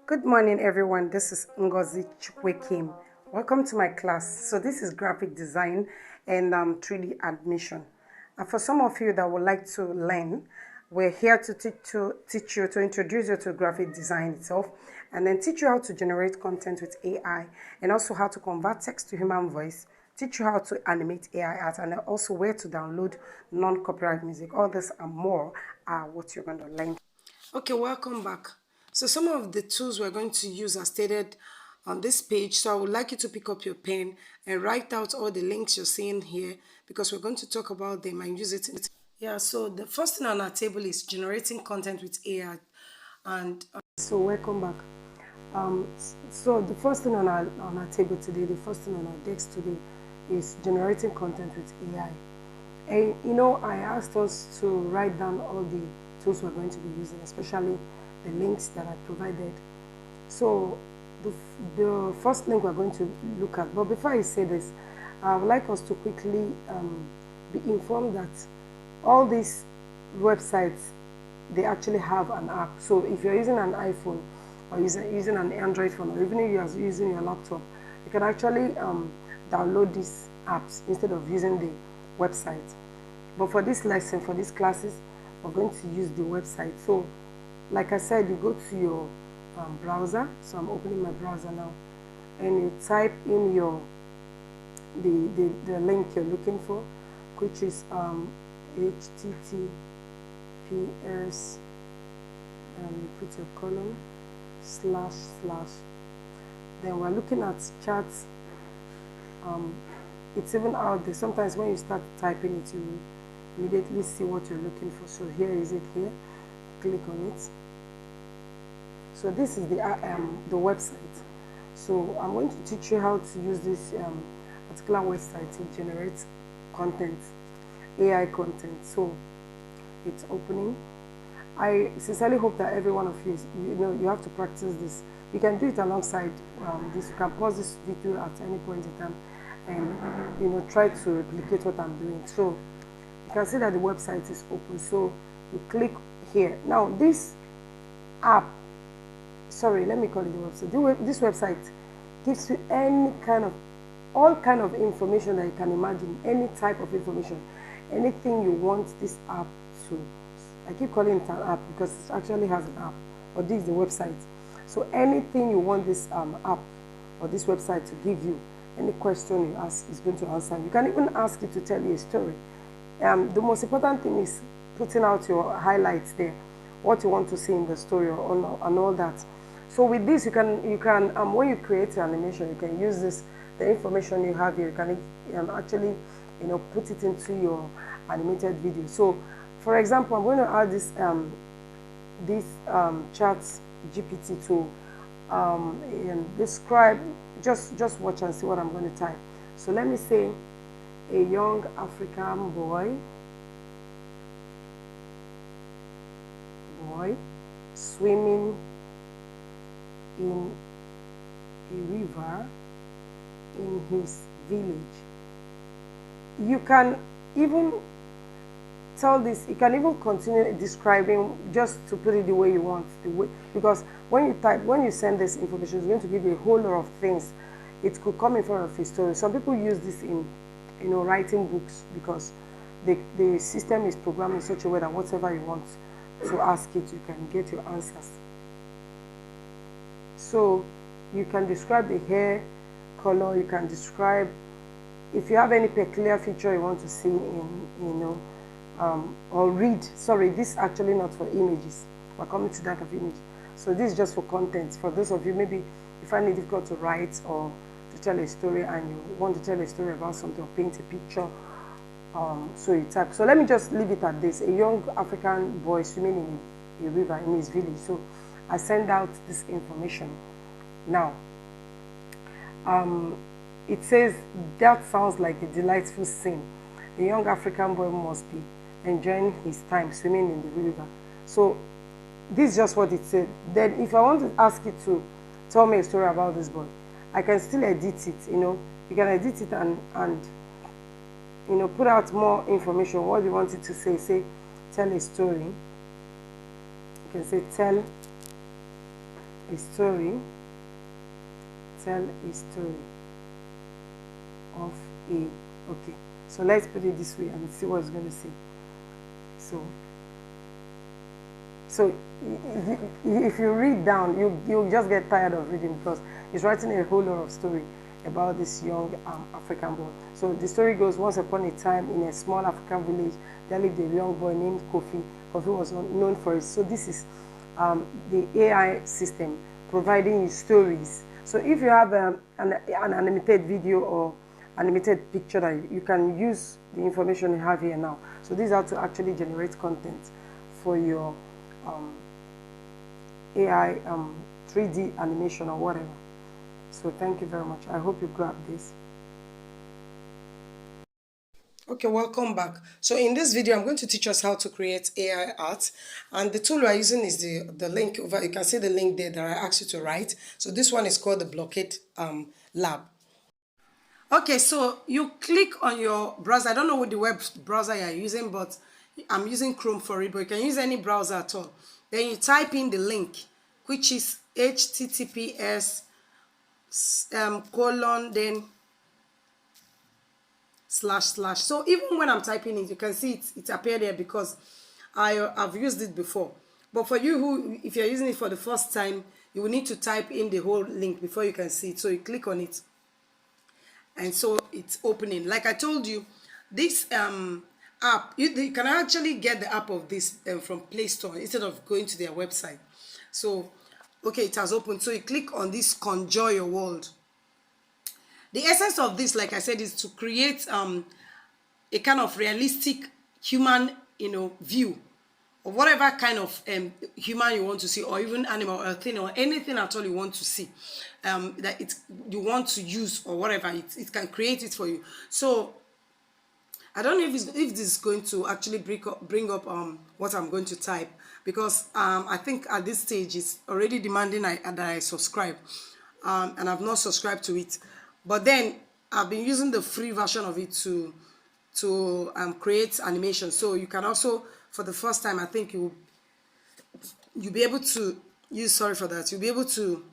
Good morning, everyone. This is Ngozi Chukwekim. Welcome to my class. So this is graphic design and 3D admission. For some of you that would like to learn, we're here to teach you, to introduce you to graphic design itself, and then teach you how to generate content with AI, and also how to convert text to human voice, teach you how to animate AI art, and also where to download non-copyright music. All this and more are what you're going to learn. Okay, welcome back. So some of the tools we're going to use are stated on this page. So I would like you to pick up your pen and write out all the links you're seeing here because we're going to talk about them and use it. Yeah, so the first thing on our table is generating content with AI. And so welcome back. So the first thing on our table today, the first thing on our desk today is generating content with AI. And I asked us to write down all the tools we're going to be using, especially the links that I provided. So the first link we're going to look at, but before I say this, I would like us to quickly be informed that all these websites, they actually have an app. So if you're using an iPhone or using an Android phone, or even if you're using your laptop, you can actually download these apps instead of using the website. But for this lesson, for these classes, we're going to use the website. So like I said, you go to your browser. So I'm opening my browser now, and you type in the link you're looking for, which is https, and you put your colon // then we're looking at charts. It's even out there. Sometimes when you start typing it, you immediately see what you're looking for. So here is it here. Click on it. So this is the website. So I'm going to teach you how to use this particular website to generate content, AI content. So it's opening. I sincerely hope that every one of you, you have to practice this. You can do it alongside this. You can pause this video at any point in time and try to replicate what I'm doing. So you can see that the website is open. So you click here. Now this app, sorry, let me call it the website. This website gives you all kind of information that you can imagine, any type of information, anything you want this app to. I keep calling it an app because it actually has an app, but this is the website. So anything you want this app or this website to give you, any question you ask is going to answer. You can even ask it to tell you a story. The most important thing is putting out your highlights there, what you want to see in the story and all that. So with this, you can when you create an animation, you can use the information you have here. You can actually put it into your animated video. So for example, I'm going to add this chat GPT to describe. Just watch and see what I'm going to type. So let me say a young African boy swimming in a river in his village. You can even tell this, you can even continue describing just to put it the way you want, because when you send this information, it's going to give you a whole lot of things. It could come in front of a story. Some people use this in writing books because the system is programmed in such a way that whatever you want to ask it, you can get your answers. So you can describe the hair color, you can describe if you have any peculiar feature you want to see in or read. Sorry, this is actually not for images. We're coming to that of image. So this is just for content. For those of you, maybe you find it difficult to write or to tell a story and you want to tell a story about something or paint a picture, so you type. So let me just leave it at this. A young African boy swimming in a river in his village. So I send out this information. Now, it says, that sounds like a delightful scene. A young African boy must be enjoying his time swimming in the river. So this is just what it said. Then if I want to ask you to tell me a story about this boy, I can still edit it. You can edit it and put out more information. What you want it to say? Say, tell a story. You can say, tell a story, tell a story of a, okay, so let's put it this way and see what it's going to say. So if you read down, you just get tired of reading, because it's writing a whole lot of story about this young African boy. So the story goes, once upon a time in a small African village, there lived a young boy named Kofi. Kofi was known for it. So this is the AI system providing you stories. So if you have an animated video or animated picture, that you can use the information you have here now. So this is how to actually generate content for your AI 3D animation or whatever. So thank you very much. I hope you grab this. Okay, welcome back. So in this video, I'm going to teach us how to create AI art. And the tool we're using is the link over. You can see the link there that I asked you to write. So this one is called the Blockade Lab. Okay, so you click on your browser. I don't know what the web browser you're using, but I'm using Chrome for it, but you can use any browser at all. Then you type in the link, which is https colon then / / So even when I'm typing it, you can see it appeared there because I've used it before. But for you who, if you're using it for the first time, you will need to type in the whole link before you can see it. So you click on it, and so it's opening. Like I told you, this app, you can actually get the app of this from Play Store instead of going to their website. So okay, it has opened. So you click on this Conjure Your World. The essence of this, like I said, is to create a kind of realistic human, view of whatever kind of human you want to see, or even animal or thing or anything at all you want to see, that you want to use or whatever. It can create it for you. So I don't know if this is going to actually bring up what I'm going to type, because I think at this stage it's already demanding that I subscribe, and I've not subscribed to it. But then I've been using the free version of it to create animation. So you can also, for the first time, I think you'll be able to use. Sorry for that. You'll be able to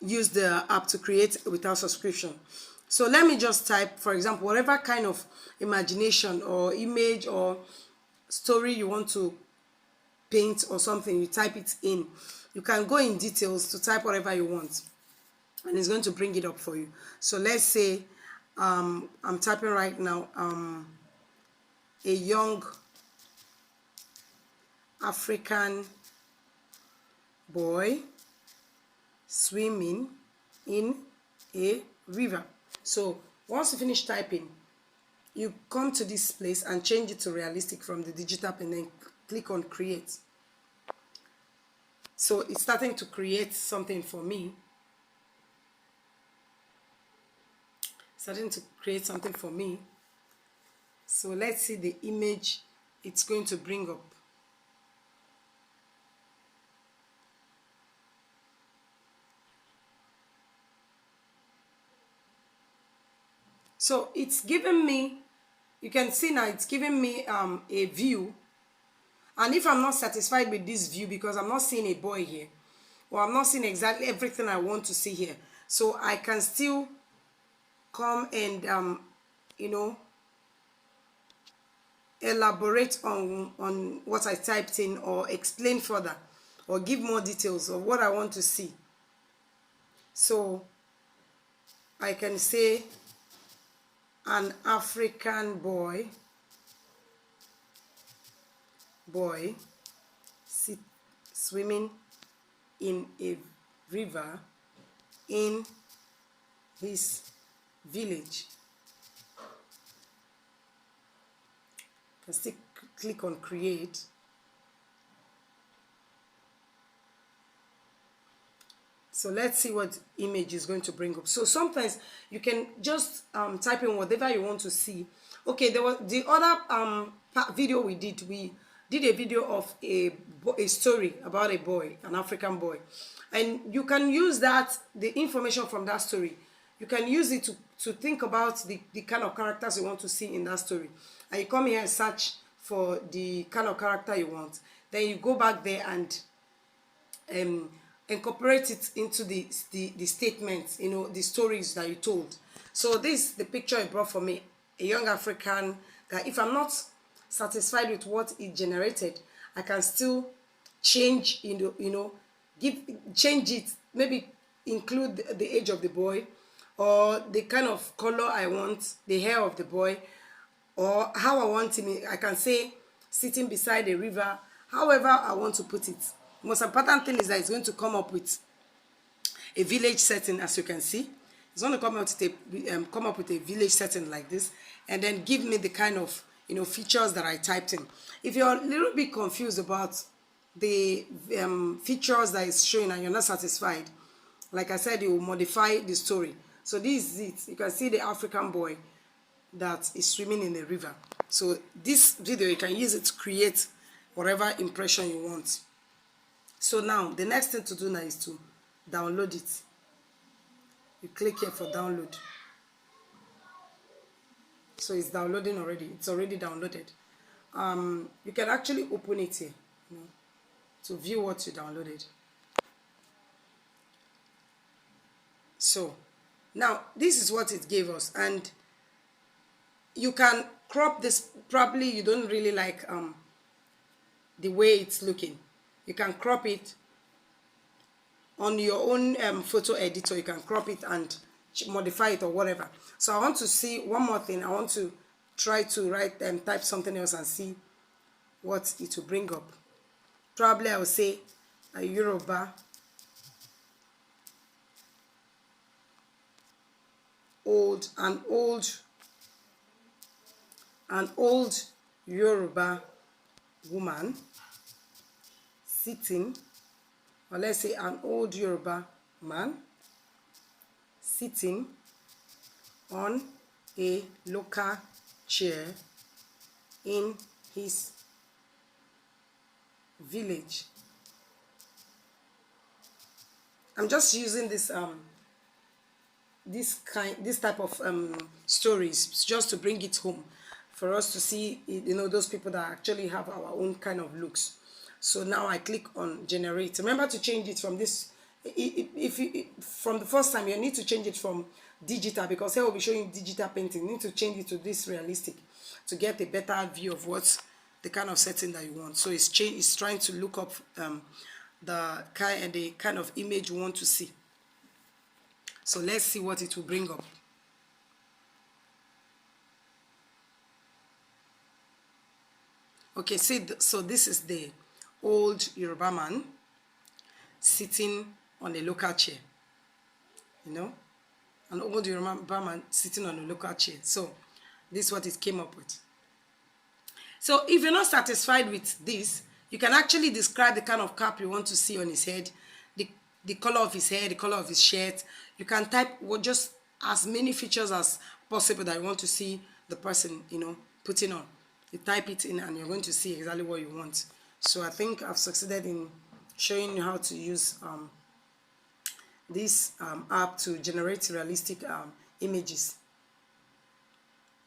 use the app to create without subscription. So let me just type, for example, whatever kind of imagination or image or story you want to paint or something, you type it in. You can go in details to type whatever you want, and it's going to bring it up for you. So let's say I'm typing right now a young African boy swimming in a river. So once you finish typing, you come to this place and change it to realistic from the digital pen, and then click on create. So it's starting to create something for me. So let's see the image it's going to bring up. So it's giving me, you can see now it's giving me a view. And if I'm not satisfied with this view, because I'm not seeing a boy here, or I'm not seeing exactly everything I want to see here, so I can still come and elaborate on what I typed in, or explain further, or give more details of what I want to see. So I can say an African boy swimming in a river in his village. You can still click on create. So let's see what image is going to bring up. So sometimes you can just type in whatever you want to see. Okay, there was the other video we did. We did a video of a story about a boy, an African boy. And you can use that, the information from that story, you can use it to think about the kind of characters you want to see in that story. And you come here and search for the kind of character you want. Then you go back there and incorporate it into the statements, you know, the stories that you told. So this is the picture it brought for me, a young African guy. If I'm not satisfied with what it generated, I can still change, change it, maybe include the age of the boy, or the kind of color I want, the hair of the boy, or how I want him. I can say sitting beside a river, however I want to put it. The most important thing is that it's going to come up with a village setting, as you can see. It's going to come up with a village setting like this, and then give me the kind of, you know, features that I typed in. If you're a little bit confused about the features that is showing and you're not satisfied, like I said, you will modify the story. So this is it. You can see the African boy that is swimming in the river. So this video, you can use it to create whatever impression you want. So now the next thing to do now is to download it. You click here for download. So it's downloading already. It's already downloaded. You can actually open it here, you know, to view what you downloaded. So now this is what it gave us, and you can crop this. Probably you don't really like the way it's looking. You can crop it on your own photo editor. You can crop it and modify it or whatever. So I want to see one more thing. I want to try to write and type something else and see what it will bring up. Probably I will say a Yoruba an old Yoruba woman sitting, or let's say an old Yoruba man sitting on a local chair in his village. I'm just using this this type of stories just to bring it home for us to see, you know, those people that actually have our own kind of looks. So now I click on generate. Remember to change it from this. From the first time, you need to change it from digital, because here we'll be showing digital painting. You need to change it to this realistic to get a better view of what's the kind of setting that you want. So it's trying to look up the kind of image you want to see. So let's see what it will bring up. Okay, see, so this is the old Yoruba man sitting on a local chair. You know, an old Yoruba man sitting on a local chair. So this is what it came up with. So if you're not satisfied with this, you can actually describe the kind of cap you want to see on his head, the color of his hair, the color of his shirt. You can type just as many features as possible that you want to see the person, you know, putting on. You type it in and you're going to see exactly what you want. So I think I've succeeded in showing you how to use this app to generate realistic images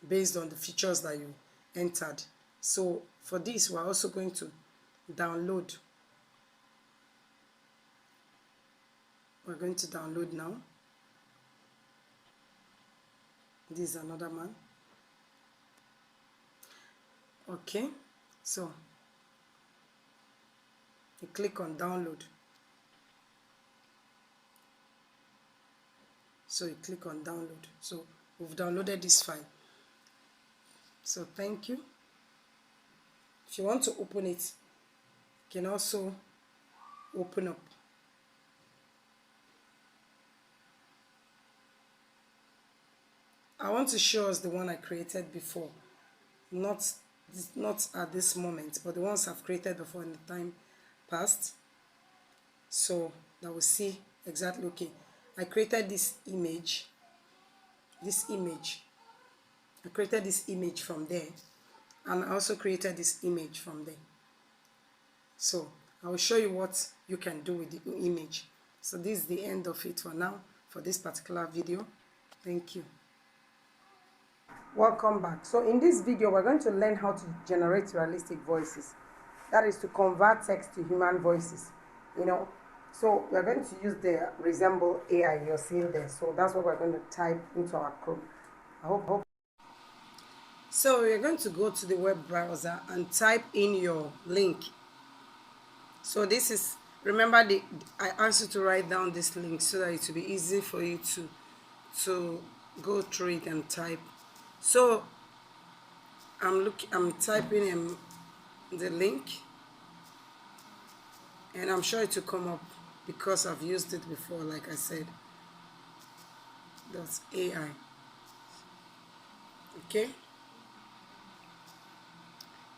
based on the features that you entered. So for this, we're also going to download. We're going to download now. This is another man. Okay, so you click on download. So you click on download. So we've downloaded this file. So thank you. If you want to open it, you can also open up. I want to show us the one I created before, not at this moment, but the ones I've created before in the time past, so that we'll see exactly. Okay, I created this image. I created this image from there, and I also created this image from there. So I will show you what you can do with the image. So this is the end of it for now, for this particular video. Thank you. Welcome back. So in this video, we're going to learn how to generate realistic voices. That is to convert text to human voices. You know, So we're going to use the resemble AI you're seeing there. So that's what we're going to type into our Chrome. I hope. So you're going to go to the web browser and type in your link. So this is, remember I asked you to write down this link so that it will be easy for you to go through it and type. So I'm typing in the link, and I'm sure it will come up because I've used it before, like I said. That's AI. Okay.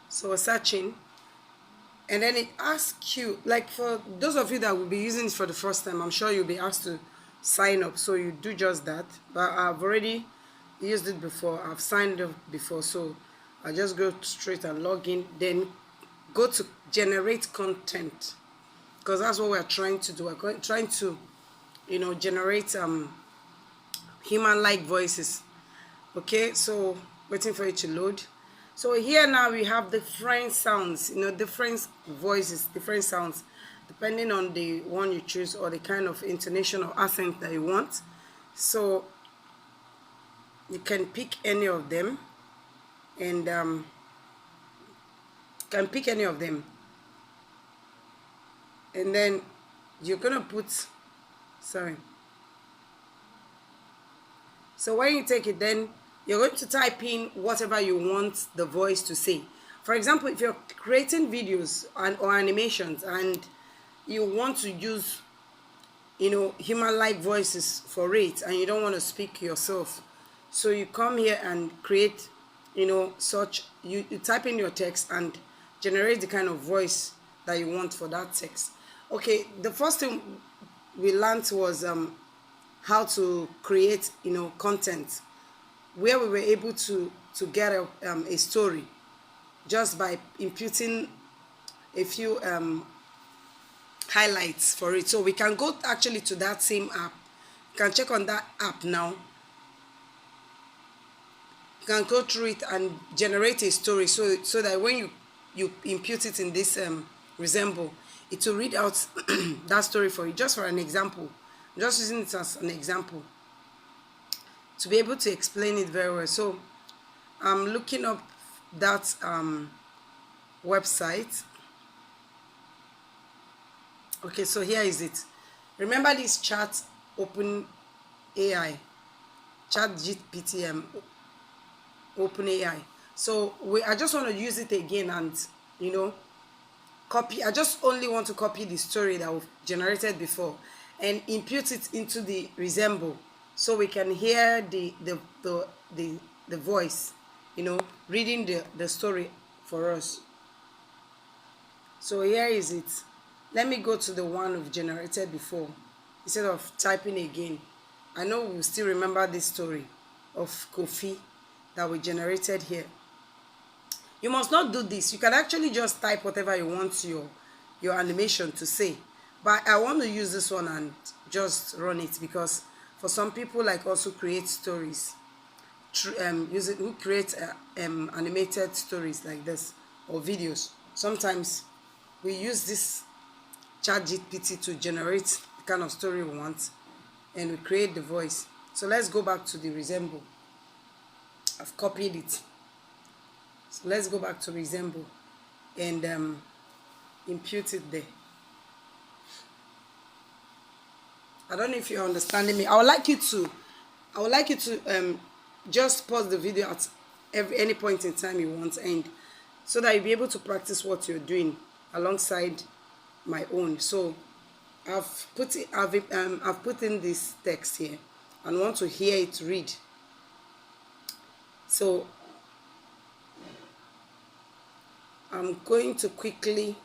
So we're searching, and then it asks you, like for those of you that will be using it for the first time, I'm sure you'll be asked to sign up. So you do just that. But I've already used it before. I've signed up before, so I just go straight and log in. Then go to generate content, because that's what we're trying to do. We're trying to, generate human-like voices. Okay, so waiting for it to load. So here now we have different sounds, different voices, different sounds, depending on the one you choose or the kind of intonation or accent that you want. So you can pick any of them, and and then you're gonna put, sorry. So when you take it, then you're going to type in whatever you want the voice to say. For example, if you're creating videos or animations and you want to use, human-like voices for it, and you don't want to speak yourself, so you come here and create, such, you type in your text and generate the kind of voice that you want for that text. Okay, the first thing we learned was how to create, content, where we were able to get a story just by imputing a few highlights for it. So we can go actually to that same app. You can check on that app now. You can go through it and generate a story so that when you impute it in this resemble, it will read out that story for you. Just for an example, I'm just using it as an example to be able to explain it very well. So I'm looking up that website. Okay, so here is it. Remember this chat open AI, chat GPT, open AI. So I just want to use it again and copy. I just only want to copy the story that we've generated before and impute it into the resemble, so we can hear the voice, reading the story for us. So here is it. Let me go to the one we've generated before instead of typing again. I know we'll still remember this story of Kofi that we generated here. You must not do this. You can actually just type whatever you want your animation to say. But I want to use this one and just run it, because for some people like us who create stories, who create animated stories like this or videos, sometimes we use this ChatGPT to generate the kind of story we want, and we create the voice. So let's go back to the resemble. I've copied it. So let's go back to resemble and impute it there. I don't know if you're understanding me. I would like you to just pause the video at any point in time you want, and so that you'll be able to practice what you're doing alongside my own. So I've put in this text here and want to hear it read. So I'm going to quickly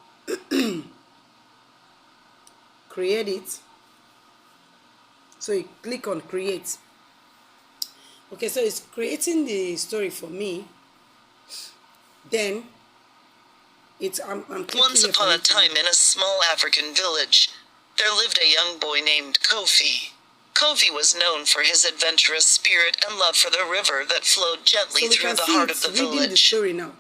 create it. So you click on create. Okay, so it's creating the story for me. Then I'm clicking. Once upon a time, in a small African village, there lived a young boy named Kofi. Kofi was known for his adventurous spirit and love for the river that flowed gently through the heart of the village.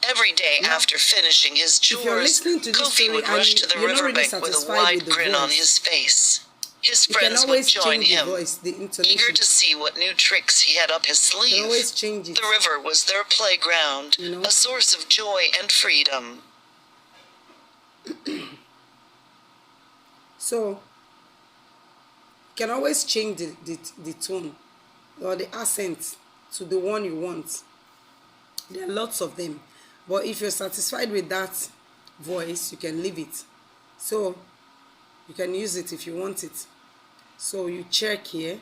Every day after finishing his chores, Kofi would rush to the riverbank with a wide grin on his face. His friends would join him, eager to see what new tricks he had up his sleeve. The river was their playground, a source of joy and freedom. So, you can always change the tone or the accent to the one you want. There are lots of them. But if you're satisfied with that voice, you can leave it. So, you can use it if you want it. So you check here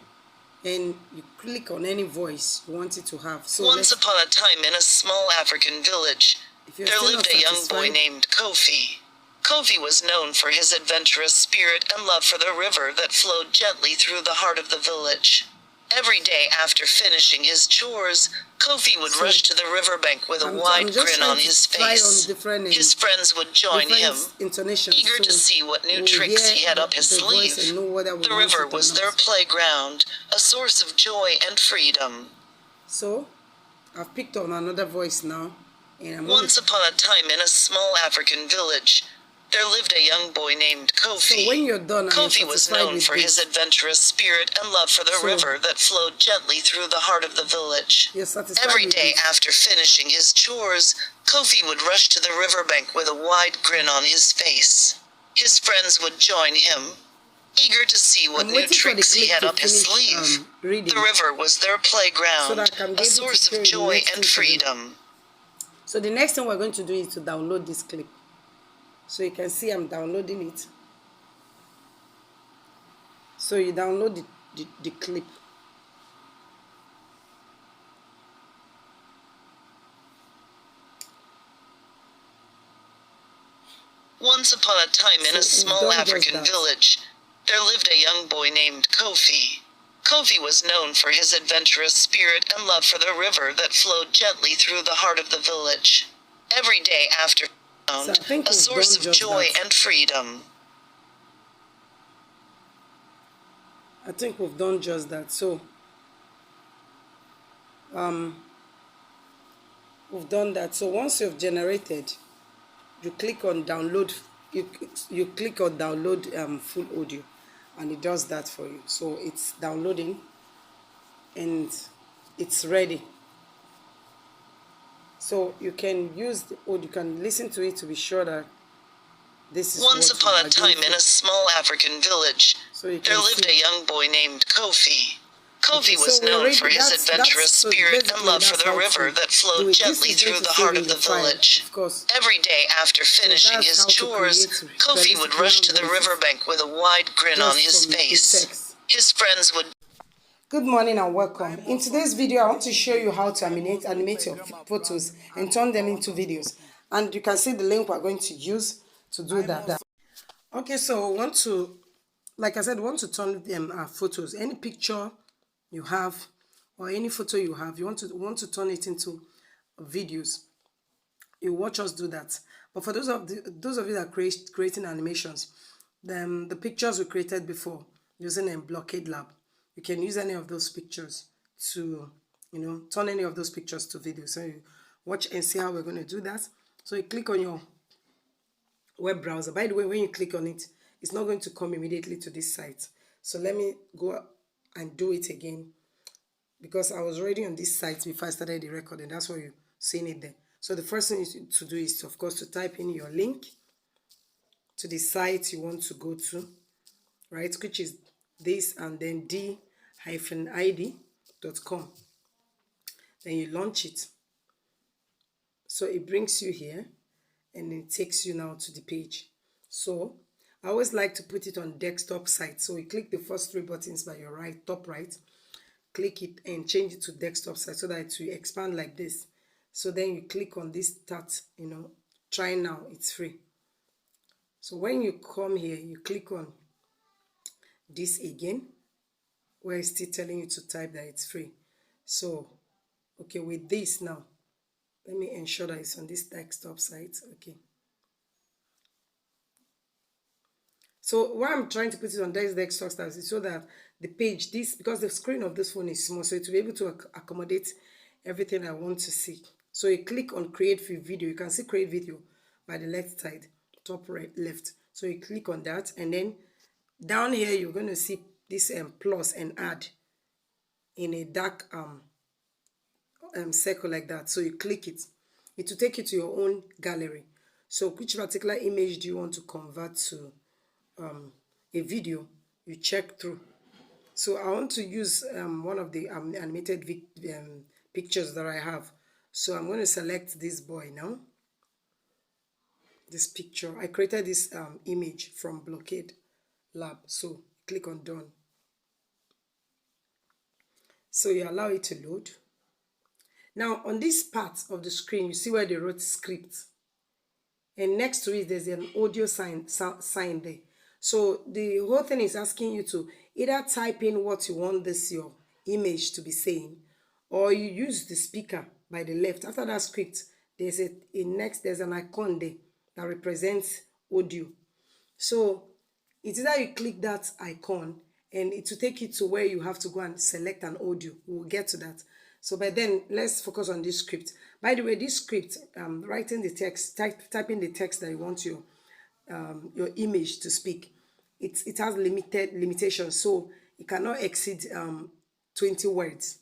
and you click on any voice you want it to have. So once upon a time in a small African village, there lived a young boy named Kofi. Kofi was known for his adventurous spirit and love for the river that flowed gently through the heart of the village. Every day after finishing his chores, Kofi would rush to the riverbank with a wide grin on his face. His friends would join him, eager to see what new tricks he had up his sleeve. The river was their playground, a source of joy and freedom. So, I've picked on another voice now. Once upon a time in a small African village, there lived a young boy named Kofi. So when you're done, Kofi was known for his adventurous spirit and love for the river that flowed gently through the heart of the village. Every day after finishing his chores, Kofi would rush to the riverbank with a wide grin on his face. His friends would join him, eager to see what new tricks he had up his sleeve. The river was their playground, a source of joy and freedom. So the next thing we're going to do is to download this clip. So you can see I'm downloading it. So you download the clip. Once upon a time in a small African village, there lived a young boy named Kofi. Kofi was known for his adventurous spirit and love for the river that flowed gently through the heart of the village. Every day after a source of joy and freedom. I think we've done just that. So we've done that. So once you've generated, you click on download. You click on download full audio, and it does that for you. So it's downloading and it's ready. So you can use or you can listen to it to be sure that this is once upon a time in a small African village, there lived a young boy named Kofi. Kofi was known for his adventurous spirit and love for the river that flowed gently through the heart of the village. Every day after finishing his chores, Kofi would rush to the riverbank with a wide grin on his face. His friends would... Good morning and welcome. In today's video, I want to show you how to animate your photos and turn them into videos. And you can see the link we're going to use to do that. Okay, so want to, like I said, want to turn them photos. Any picture you have or any photo you have, you want to turn it into videos. You watch us do that. But for those of you that are creating animations, the pictures we created before using a Blockade Lab, you can use any of those pictures to, turn any of those pictures to videos. So you watch and see how we're going to do that. So you click on your web browser. By the way, when you click on it, it's not going to come immediately to this site. So let me go and do it again, because I was already on this site before I started the recording. That's why you're seeing it there. So the first thing to do is, of course, to type in your link to the site you want to go to, right? Which is this, and then d-id.com. Then you launch it. So it brings you here and it takes you now to the page. So I always like to put it on desktop site. So you click the first three buttons by your top right, click it and change it to desktop site so that it will expand like this. So then you click on this start, try now, it's free. So when you come here, you click on this again, where it's still telling you to type that it's free. So, okay, with this now, let me ensure that it's on this desktop site. Okay. So why I'm trying to put it on this desktop stars is so that the page, this, because the screen of this phone is small, so it will be able to accommodate everything I want to see. So you click on create video. You can see create video by the left side, top right, left. So you click on that, and then down here you're going to see this plus and add in a dark circle like that. So you click it. It will take you to your own gallery. So which particular image do you want to convert to a video? You check through. So I want to use one of the animated pictures that I have. So I'm going to select this boy now. This picture. I created this image from Blockade Lab. So click on done. So you allow it to load. Now on this part of the screen, you see where they wrote script. And next to it, there's an audio sign there. So the whole thing is asking you to either type in what you want your image to be saying, or you use the speaker by the left. After that script, there's there's an icon there that represents audio. So it's either you click that icon and it will take you to where you have to go and select an audio. We'll get to that. So by then, let's focus on this script. By the way, this script, writing the text, typing the text that you want your image to speak, it has limitations, so it cannot exceed 20 words.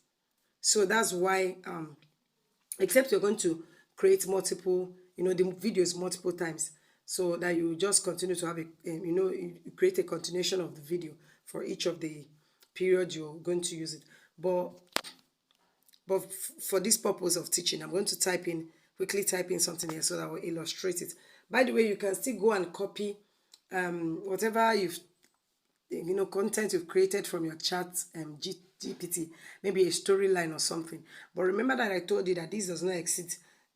So that's why, except you're going to create multiple, the videos multiple times, so that you just continue to have you create a continuation of the video for each of the period you're going to use it. But for this purpose of teaching, I'm going to quickly type in something here so that I will illustrate it. By the way, you can still go and copy whatever content you've created from your chat GPT, maybe a storyline or something. But remember that I told you that this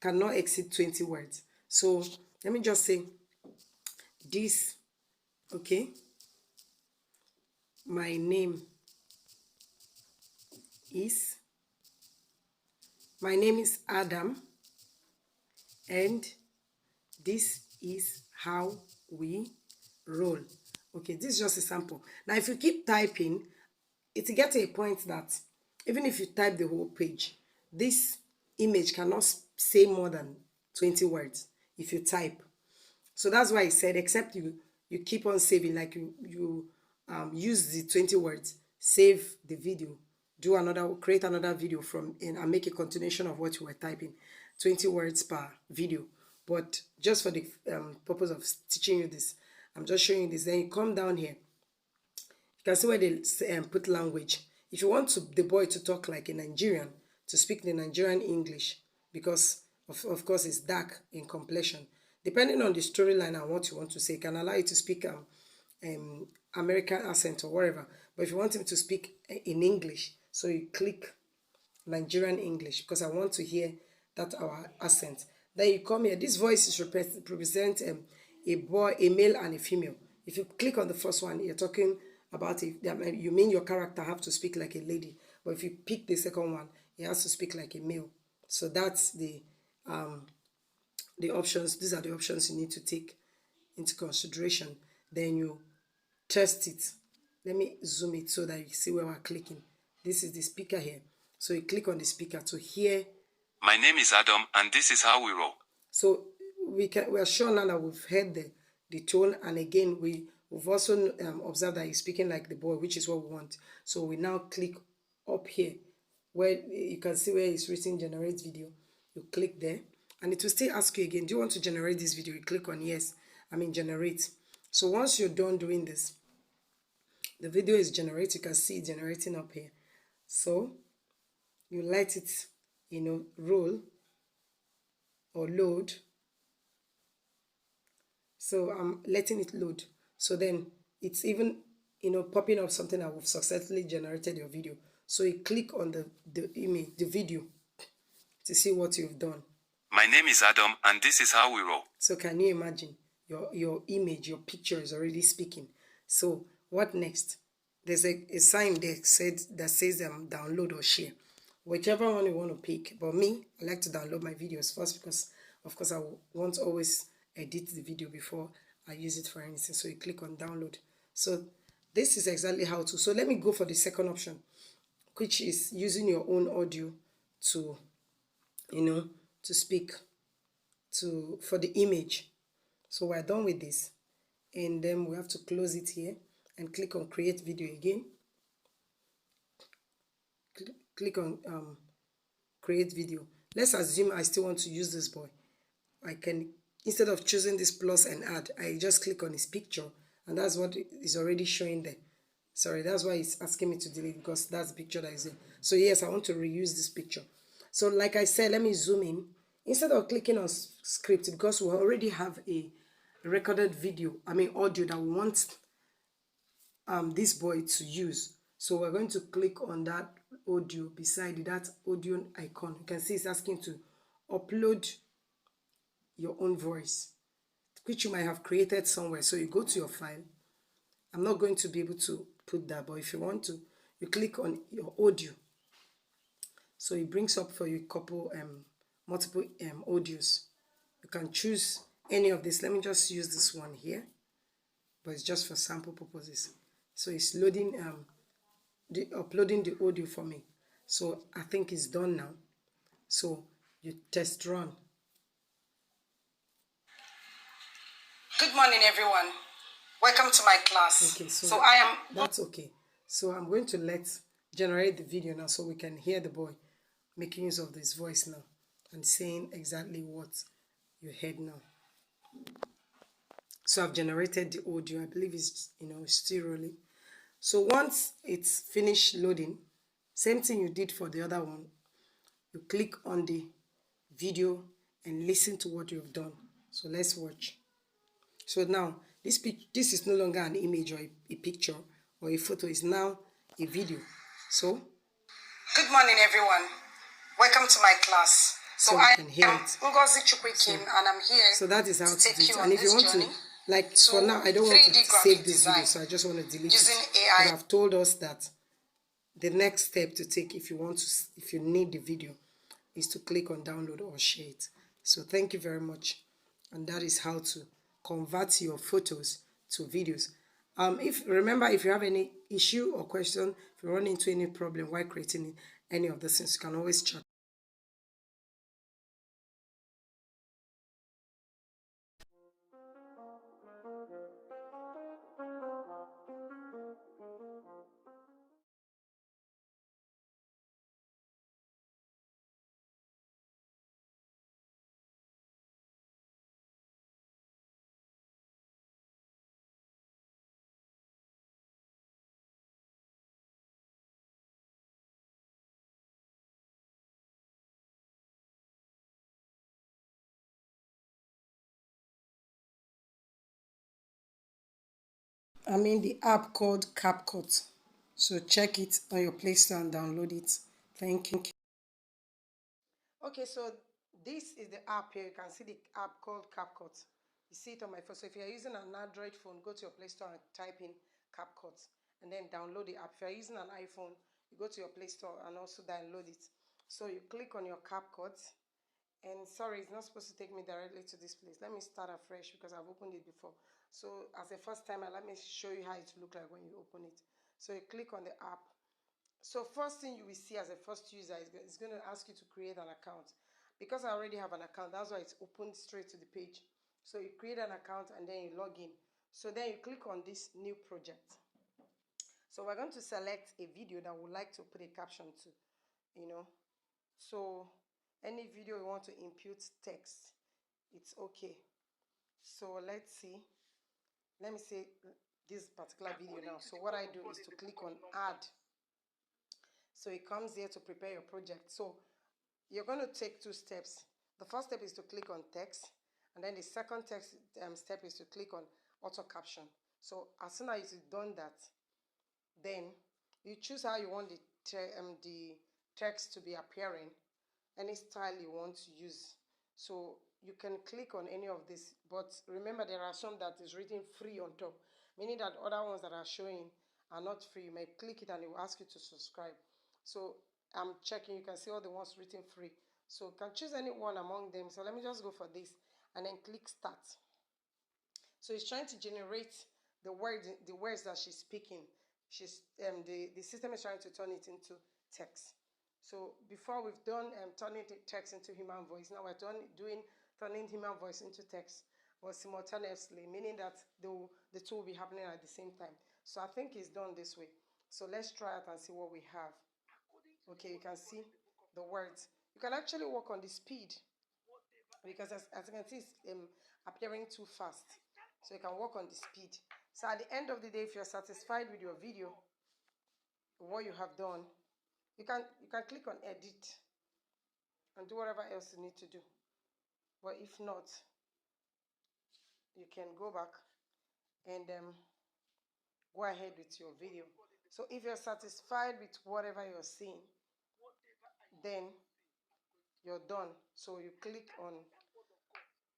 cannot exceed 20 words. So let me just say this, okay? My name is Adam, and this is how we roll. Okay, this is just a sample. Now, if you keep typing, it will get to a point that even if you type the whole page, this image cannot say more than 20 words if you type. So that's why I said, except you keep on saving, like you use the 20 words, save the video, create another video and make a continuation of what you were typing, 20 words per video. But just for the purpose of teaching you this, I'm just showing you this. Then you come down here, you can see where they put language. If you want the boy to talk like a Nigerian, to speak the Nigerian English, because of course it's dark in complexion, depending on the storyline and what you want to say, it can allow you to speak American accent or whatever. But if you want him to speak in English, so you click Nigerian English, because I want to hear that our accent. Then you come here. This voice is represent a boy, a male and a female. If you click on the first one, you're talking about you mean your character have to speak like a lady. But if you pick the second one, he has to speak like a male. So that's the options. These are the options you need to take into consideration. Then you test it. Let me zoom it so that you see where we're clicking. This is the speaker here. So you click on the speaker to hear. My name is Adam, and this is how we roll. So we are sure now that we've heard the tone, and again we've also observed that he's speaking like the boy, which is what we want. So we now click up here where you can see where it's written generate video. You click there, and it will still ask you again, do you want to generate this video? You click on yes, generate. So once you're done doing this, the video is generated. You can see it generating up here. So you let it, roll or load. So I'm letting it load. So then it's even, popping up something that we've successfully generated your video. So you click on the image, the video, to see what you've done. My name is Adam, and this is how we roll. So can you imagine your image, your picture is already speaking. So what next? There's a sign there that says download or share, whichever one you want to pick. But me, I like to download my videos first because, of course, I want to always edit the video before I use it for anything. So you click on download. So this is exactly how to. So let me go for the second option, which is using your own audio to, to speak for the image. So we're done with this, and then we have to close it here and click on create video again. Click on create video. Let's assume I still want to use this boy. I can, instead of choosing this plus and add, I just click on his picture, and that's what is already showing there. Sorry, that's why it's asking me to delete, because that's the picture that is there. So yes, I want to reuse this picture. So like I said, let me zoom in. Instead of clicking on script, because we already have a recorded video, audio that we want this boy to use. So we're going to click on that audio beside that audio icon. You can see it's asking to upload your own voice, which you might have created somewhere. So you go to your file. I'm not going to be able to put that, but if you want to, you click on your audio. So it brings up for you a couple multiple audios. You can choose any of this. Let me just use this one here, but it's just for sample purposes. So it's loading uploading the audio for me. So I think it's done now. So you test run. Good morning, everyone. Welcome to my class. Okay, so that's okay. So I'm going to generate the video now, so we can hear the boy making use of this voice now and saying exactly what you heard now. So I've generated the audio. I believe it's still rolling. So once it's finished loading, same thing you did for the other one, you click on the video and listen to what you've done. So let's watch. So now this is no longer an image or a picture or a photo. It's now a video. So good morning, everyone. Welcome to my class. So I am Ngozi Chukwekim, and I'm here. So that is how to do it. And if you want to, for now, I don't want to save this video, so I just want to delete it. But I've told us that the next step to take, if you need the video, is to click on download or share it. So thank you very much. And that is how to convert your photos to videos. If you have any issue or question, if you run into any problem while creating any of the things, you can always chat. The app called CapCut. So check it on your Play Store and download it. Thank you. Okay, so this is the app here. You can see the app called CapCut. You see it on my phone. So if you're using an Android phone, go to your Play Store and type in CapCut and then download the app. If you're using an iPhone, you go to your Play Store and also download it. So you click on your CapCut. And sorry, it's not supposed to take me directly to this place. Let me start afresh because I've opened it before. So as a first timer, let me show you how it looks like when you open it. So you click on the app. So first thing you will see as a first user is going to ask you to create an account. Because I already have an account, that's why it's opened straight to the page. So you create an account and then you log in. So then you click on this new project. So we're going to select a video that we would like to put a caption to, So any video you want to input text, it's okay. So let's see. Let me see this particular video now. So what I do is to click on add. So it comes here to prepare your project. So you're going to take two steps. The first step is to click on text, and then the second step is to click on auto caption. So as soon as you've done that, then you choose how you want the text to be appearing, any style you want to use. So you can click on any of this, but remember there are some that is written free on top, meaning that other ones that are showing are not free. You may click it and it will ask you to subscribe. So I'm checking, you can see all the ones written free. So you can choose any one among them. So let me just go for this and then click start. So it's trying to generate the words that she's speaking. The system is trying to turn it into text. So before we've done turning text into human voice, now we're turning human voice into text, but simultaneously, meaning that the two will be happening at the same time. So I think it's done this way. So let's try it and see what we have. Okay, you can see the words. You can actually work on the speed, because as you can see, it's appearing too fast. So you can work on the speed. So at the end of the day, if you're satisfied with your video, what you have done, you can click on edit and do whatever else you need to do. But if not, you can go back and go ahead with your video. So if you're satisfied with whatever you're seeing, then you're done. So you click on,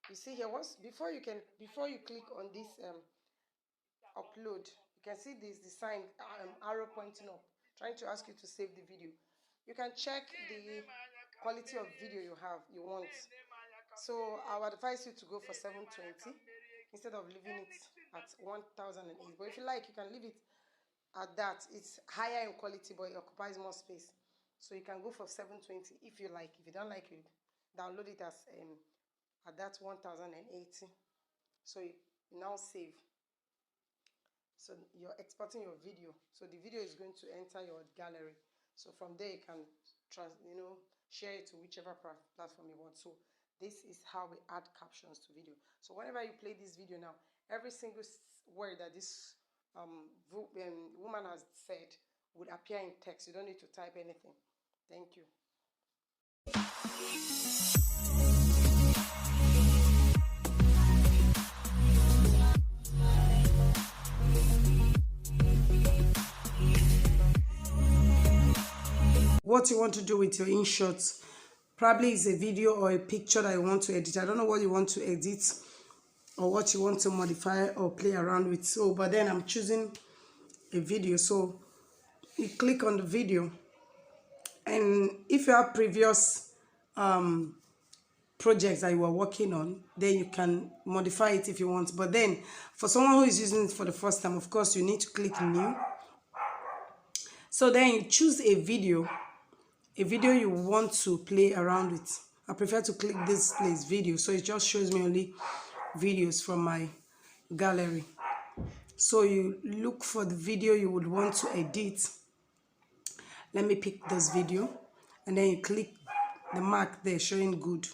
you see here, before you click on this upload, you can see this the sign arrow pointing up, trying to ask you to save the video. You can check the quality of video you want. So I would advise you to go for 720 instead of leaving it at 1008. But if you like, you can leave it at that. It's higher in quality, but it occupies more space. So you can go for 720 if you like. If you don't like it, download it as at that 1080. So you now save. So you're exporting your video. So the video is going to enter your gallery. So from there you can share it to whichever platform you want. So this is how we add captions to video. So whenever you play this video now, every single word that this woman has said would appear in text. You don't need to type anything. Thank you. What you want to do with your InShot, probably is a video or a picture that you want to edit. I don't know what you want to edit or what you want to modify or play around with. So, but then I'm choosing a video. So you click on the video, and if you have previous projects that you are working on, then you can modify it if you want. But then for someone who is using it for the first time, of course, you need to click new. So then you choose a video you want to play around with. I prefer to click this place, video, so it just shows me only videos from my gallery. So you look for the video you would want to edit. Let me pick this video, and then you click the mark there showing good.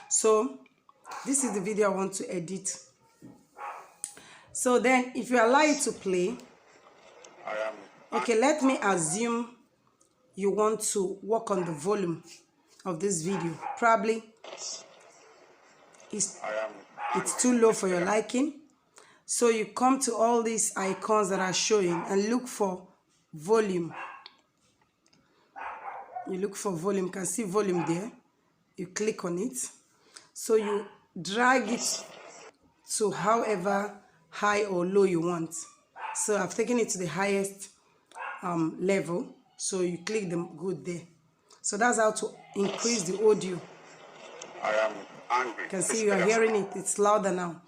So this is the video I want to edit. So then if you allow it to play, okay, let me assume you want to work on the volume of this video. Probably it's too low for your liking. So you come to all these icons that are showing and look for volume. You look for volume, you can see volume there. You click on it. So you drag it to however high or low you want. So I've taken it to the highest level. So you click them good there. So that's how to increase the audio. I am angry. You can see you are hearing it. It's louder now.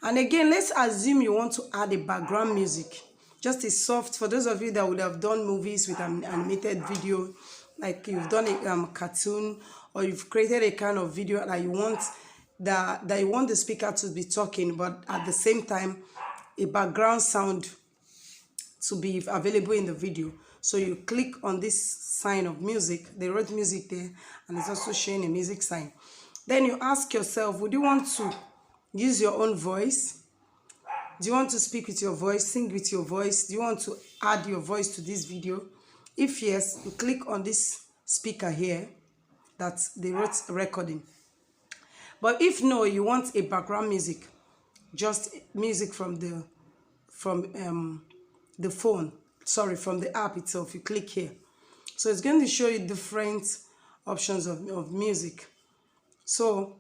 And again, let's assume you want to add a background music. Just a soft, for those of you that would have done movies with an animated video, like you've done a cartoon, or you've created a kind of video that you want the speaker to be talking, but at the same time, a background sound to be available in the video. So you click on this sign of music. They wrote music there, and it's also showing a music sign. Then you ask yourself, would you want to use your own voice? Do you want to speak with your voice, sing with your voice? Do you want to add your voice to this video? If yes, you click on this speaker here that they wrote recording. But if no, you want a background music, just music from the phone, sorry, from the app itself, you click here. So it's going to show you different options of music. So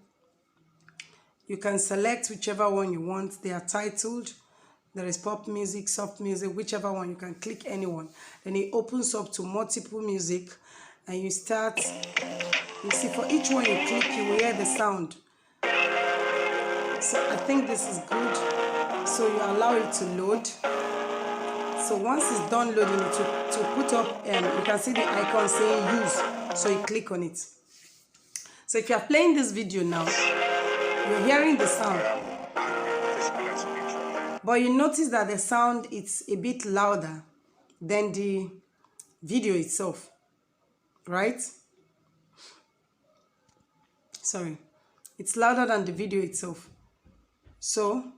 you can select whichever one you want. They are titled. There is pop music, soft music, whichever one. You can click any one. Then it opens up to multiple music, and you start. You see, for each one you click, you will hear the sound. So I think this is good. So you allow it to load. So once it's done loading, to put up, you can see the icon saying use. So you click on it. So if you are playing this video now, you're hearing the sound. But you notice that the sound is a bit louder than the video itself, right? Sorry, it's louder than the video itself. So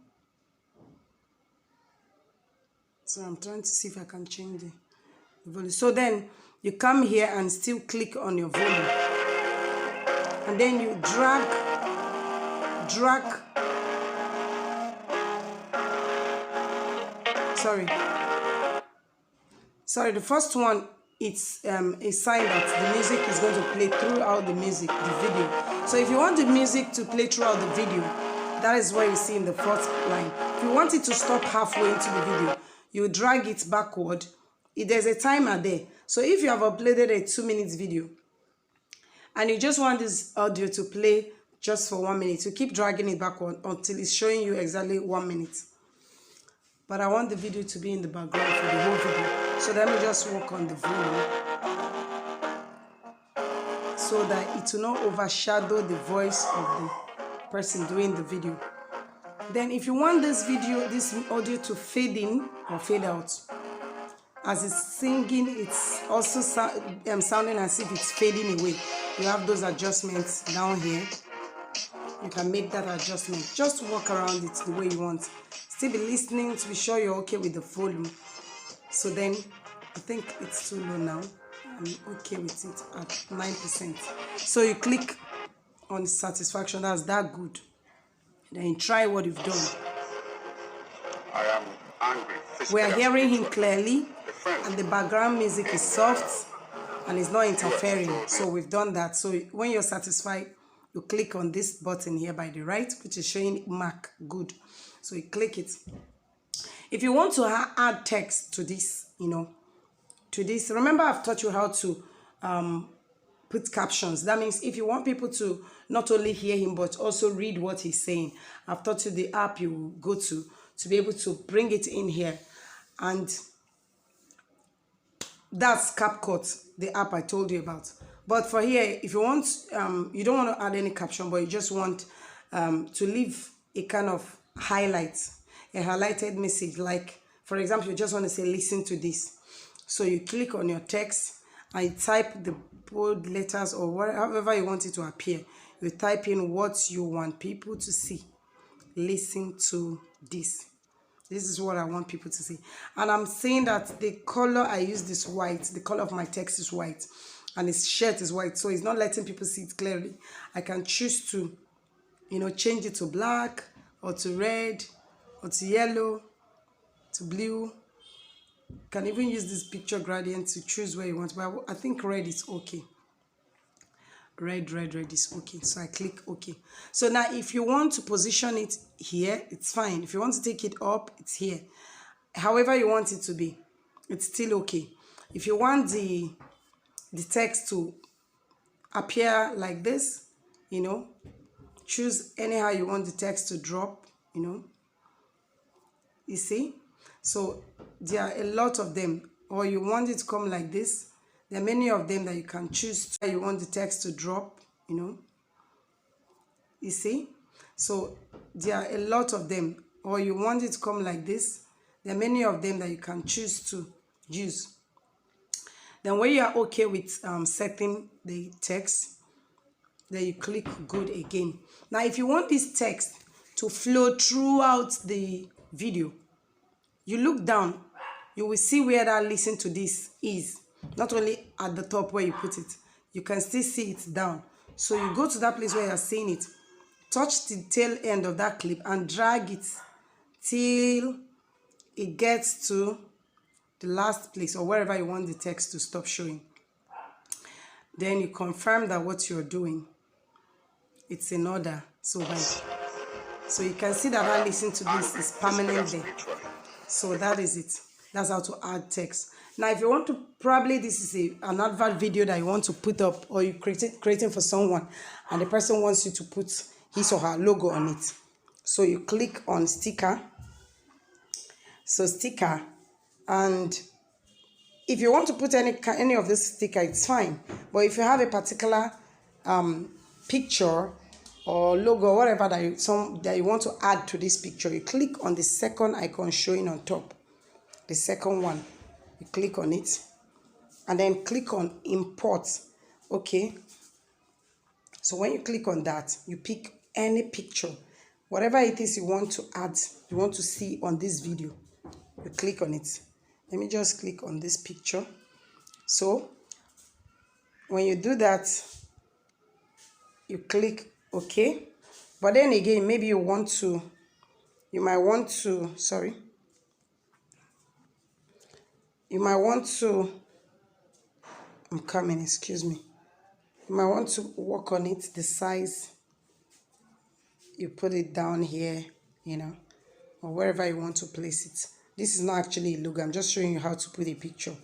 I'm trying to see if I can change the volume. So then you come here and still click on your volume, and then you drag. Sorry, the first one, it's a sign that the music is going to play throughout the video. So if you want the music to play throughout the video, that is what you see in the first line. If you want it to stop halfway into the video, you drag it backward. There's a timer there. So if you have uploaded a 2-minute video and you just want this audio to play just for 1 minute, you keep dragging it backward until it's showing you exactly 1 minute. But I want the video to be in the background for the whole video. So let me just work on the volume so that it will not overshadow the voice of the person doing the video. Then if you want this audio to fade in or fade out, as it's singing, it's also sounding as if it's fading away. You have those adjustments down here. You can make that adjustment. Just walk around it the way you want. Still be listening to be sure you're okay with the volume. So then, I think it's too low now. I'm okay with it at 9%. So you click on satisfaction. That's that good. Then you try what you've done. I am angry. We are hearing him clearly, and the background music is soft and it's not interfering. So we've done that. So when you're satisfied, you click on this button here by the right, which is showing mark good. So you click it. If you want to add text to this, remember I've taught you how to put captions. That means if you want people to not only hear him but also read what he's saying, I've taught you the app you will go to be able to bring it in here. And that's CapCut, the app I told you about. But for here, if you want, you don't want to add any caption, but you just want to leave a kind of highlight, a highlighted message. Like, for example, you just want to say, listen to this. So you click on your text and you type the bold letters or however you want it to appear. You type in what you want people to see. Listen to this. This is what I want people to see. And I'm saying that the color I use is white. The color of my text is white. And his shirt is white. So it's not letting people see it clearly. I can choose to, change it to black or to red or to yellow, to blue. You can even use this picture gradient to choose where you want. But I think red is okay. Red is okay. So I click OK. So now if you want to position it here, it's fine. If you want to take it up, it's here. However you want it to be, it's still okay. If you want the text to appear like this, choose anyhow you want the text to drop, you see. So there are a lot of them. Or you want it to come like this. There are many of them that you can choose. You want the text to drop, you see. So there are a lot of them. Or you want it to come like this. There are many of them that you can choose to use. Then when you are okay with setting the text, then you click good again. Now if you want this text to flow throughout the video, you look down, you will see where that listen to this is. Not only at the top where you put it, you can still see it down. So you go to that place where you're seeing it, touch the tail end of that clip and drag it till it gets to the last place or wherever you want the text to stop showing. Then you confirm that what you're doing, it's in order. So you can see that I listen to this is permanent there. So that is it. That's how to add text. Now if you want to, probably this is an advert video that you want to put up, or you creating for someone and the person wants you to put his or her logo on it. So you click on sticker. So sticker, and if you want to put any of this sticker, it's fine. But if you have a particular picture or logo, whatever that you want to add to this picture, you click on the second icon showing on top. The second one, you click on it, and then click on import. Okay. So when you click on that, you pick any picture, whatever it is you want to add, you want to see on this video, you click on it. Let me just click on this picture. So when you do that, you click OK. But then again, maybe you might want to, I'm coming, excuse me. You might want to work on it, the size. You put it down here, or wherever you want to place it. This is not actually a logo. I'm just showing you how to put a picture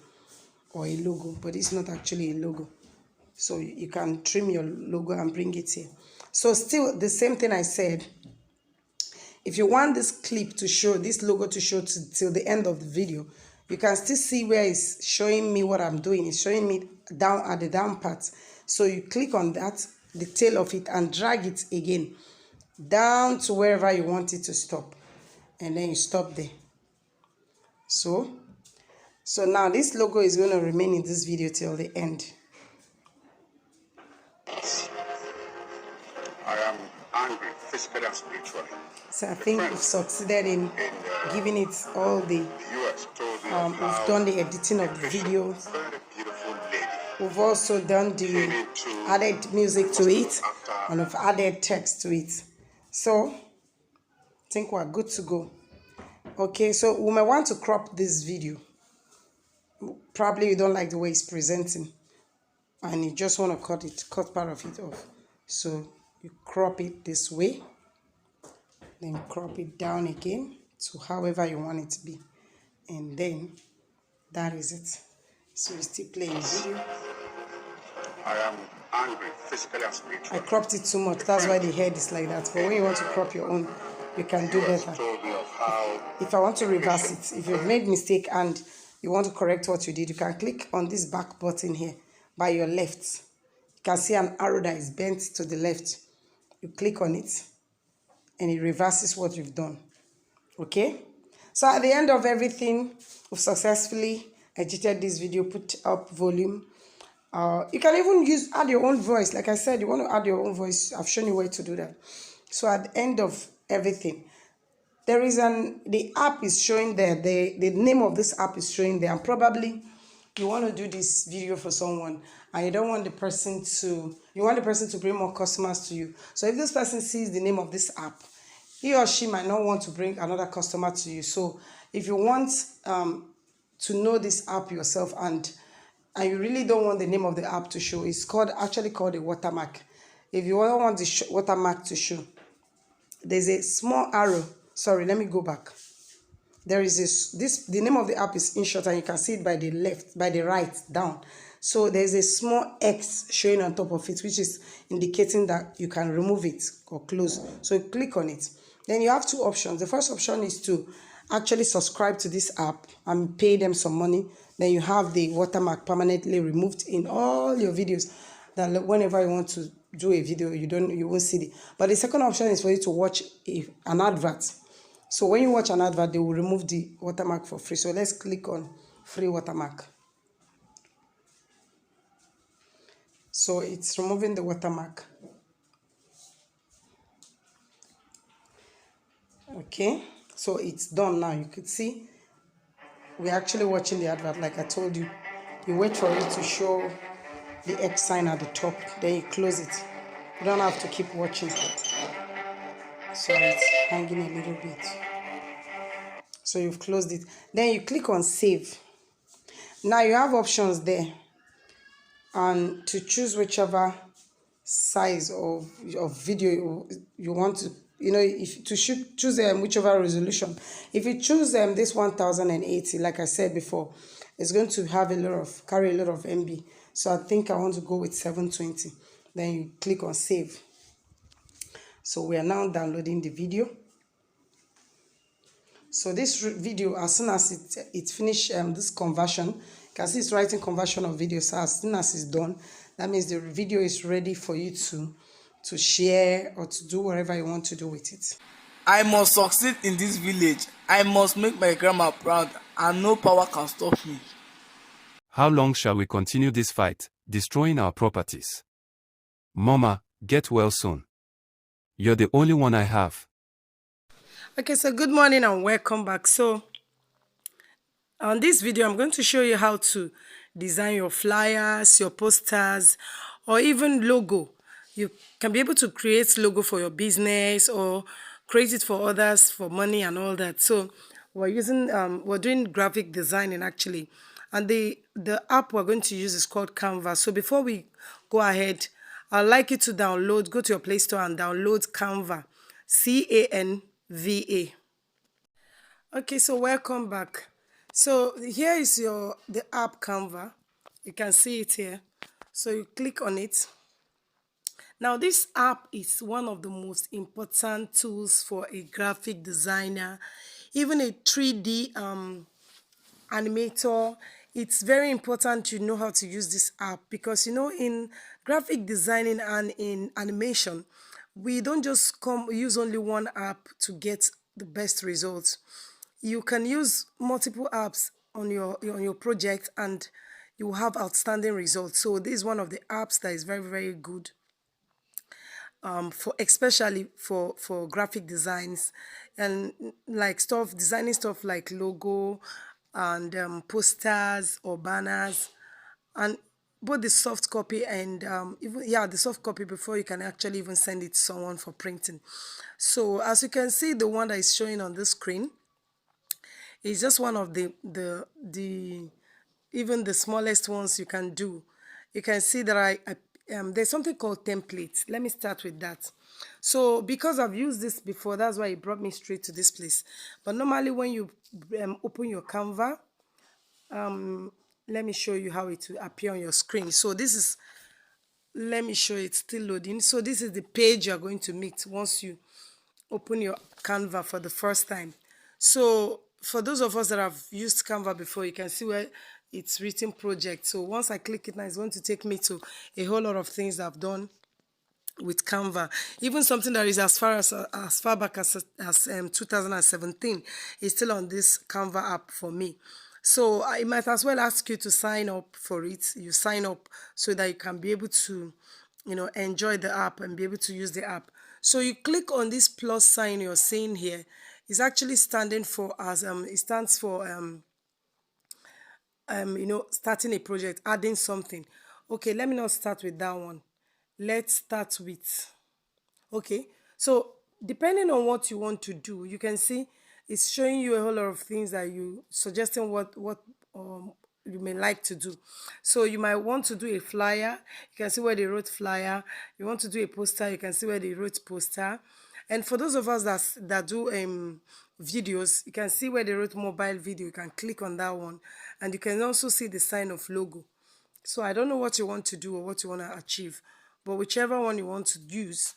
or a logo, but it's not actually a logo. So you can trim your logo and bring it here. So still the same thing I said. If you want this clip to show, this logo to show till the end of the video, you can still see where it's showing me what I'm doing. It's showing me down at the down part. So you click on that, the tail of it, and drag it again down to wherever you want it to stop. And then you stop there. So now this logo is going to remain in this video till the end. I am angry, physically and spiritually. So I think we've succeeded in giving it all the, we've done the editing of the video. Very beautiful lady. We've also done the added music to it, and we've added text to it. So I think we're good to go. Okay, so we might want to crop this video. Probably you don't like the way it's presenting, and you just want to cut part of it off. So you crop it this way, then crop it down again to however you want it to be, and then that is it. So you still playing the video. I am angry, physically and spiritually. I cropped it too much, that's why the head is like that. But when you want to crop your own, you can do better. If I want to reverse it, if you've made mistake and you want to correct what you did, you can click on this back button here by your left. You can see an arrow that is bent to the left. You click on it and it reverses what you've done. Okay, so at the end of everything, we've successfully edited this video, put up volume. You can even add your own voice. Like I said, you want to add your own voice. I've shown you where to do that. So at the end of everything, there is the app is showing there. The name of this app is showing there. And probably you want to do this video for someone and you don't want the person to, you want the person to bring more customers to you. So if this person sees the name of this app, he or she might not want to bring another customer to you. So if you want to know this app yourself and you really don't want the name of the app to show, it's actually called a watermark. If you don't want the watermark to show, there's a small arrow. Sorry, let me go back. There is the name of the app is InShot, and you can see it by the right down. So there's a small X showing on top of it, which is indicating that you can remove it or close. So you click on it. Then you have two options. The first option is to actually subscribe to this app and pay them some money. Then you have the watermark permanently removed in all your videos, that whenever you want to do a video, you won't see it. But the second option is for you to watch an advert. So when you watch an advert, they will remove the watermark for free. So let's click on free watermark. So it's removing the watermark. Okay, so it's done now. You could see we're actually watching the advert. Like I told you, you wait for it to show the X sign at the top, then you close it. You don't have to keep watching. So it's hanging a little bit. So you've closed it. Then you click on save. Now you have options there, and to choose whichever size of video you want to, if to choose whichever resolution. If you choose this 1080, like I said before, it's going to have carry a lot of MB. So I think I want to go with 720. Then you click on save. So we are now downloading the video. So this video, as soon as it finish this conversion, you can see it's writing conversion of video. So as soon as it's done, that means the video is ready for you to share or to do whatever you want to do with it. I must succeed in this village. I must make my grandma proud, and no power can stop me. How long shall we continue this fight, destroying our properties? Mama, get well soon. You're the only one I have. Okay, so good morning and welcome back. So on this video, I'm going to show you how to design your flyers, your posters, or even logo. You can be able to create logo for your business or create it for others for money and all that. So we're doing graphic designing actually. And the app we're going to use is called Canva. So before we go ahead, I'd like you to go to your Play Store and download Canva, Canva. Okay, so welcome back. So here is the app Canva. You can see it here. So you click on it. Now this app is one of the most important tools for a graphic designer, even a 3D animator. It's very important you know how to use this app because in graphic designing and in animation, we don't just use only one app to get the best results. You can use multiple apps on your project and you will have outstanding results. So this is one of the apps that is very, very good especially for graphic designs and like designing stuff like logo and posters or banners, and both the soft copy and the soft copy before you can actually even send it to someone for printing. So as you can see, the one that is showing on the screen is just one of the even the smallest ones you can do. You can see that there's something called templates. Let me start with that. So because I've used this before, that's why it brought me straight to this place. But normally when you open your Canva, let me show you how it will appear on your screen. So let me show you, it's still loading. So this is the page you're going to meet once you open your Canva for the first time. So for those of us that have used Canva before, you can see where it's written project. So once I click it now, it's going to take me to a whole lot of things that I've done with Canva. Even something that is as far back as 2017 is still on this Canva app for me. So I might as well ask you to sign up for it. You sign up so that you can be able to enjoy the app and be able to use the app. So you click on this plus sign you're seeing here. It's actually standing for it stands for starting a project, adding something. Okay, let me not start with that one. Let's start with, okay, so depending on what you want to do, you can see it's showing you a whole lot of things that you suggesting what you may like to do. So you might want to do a flyer. You can see where they wrote flyer. You want to do a poster. You can see where they wrote poster. And for those of us that do videos, you can see where they wrote mobile video. You can click on that one, and you can also see the sign of logo. So I don't know what you want to do or what you want to achieve, but whichever one you want to use,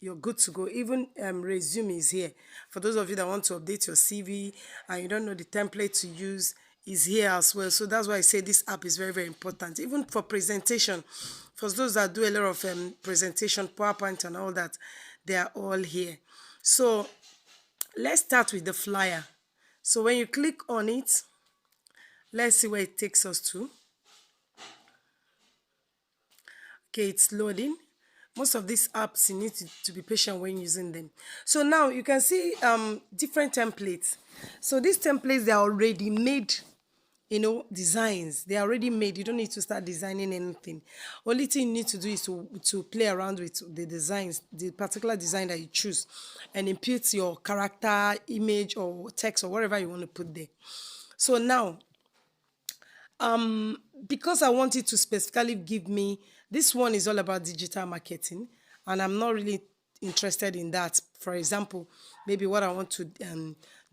you're good to go. Even resume is here. For those of you that want to update your CV and you don't know the template to use, is here as well. So that's why I say this app is very, very important. Even for presentation, for those that do a lot of presentation, PowerPoint and all that, they are all here. So let's start with the flyer. So when you click on it, let's see where it takes us to. Okay, it's loading. Most of these apps, you need to be patient when using them. So now you can see different templates. So these templates, they are already made, designs. They are already made. You don't need to start designing anything. Only thing you need to do is to play around with the designs, the particular design that you choose, and input your character, image, or text, or whatever you want to put there. So now, because I want it to specifically give me, this one is all about digital marketing, and I'm not really interested in that. For example, maybe what I want to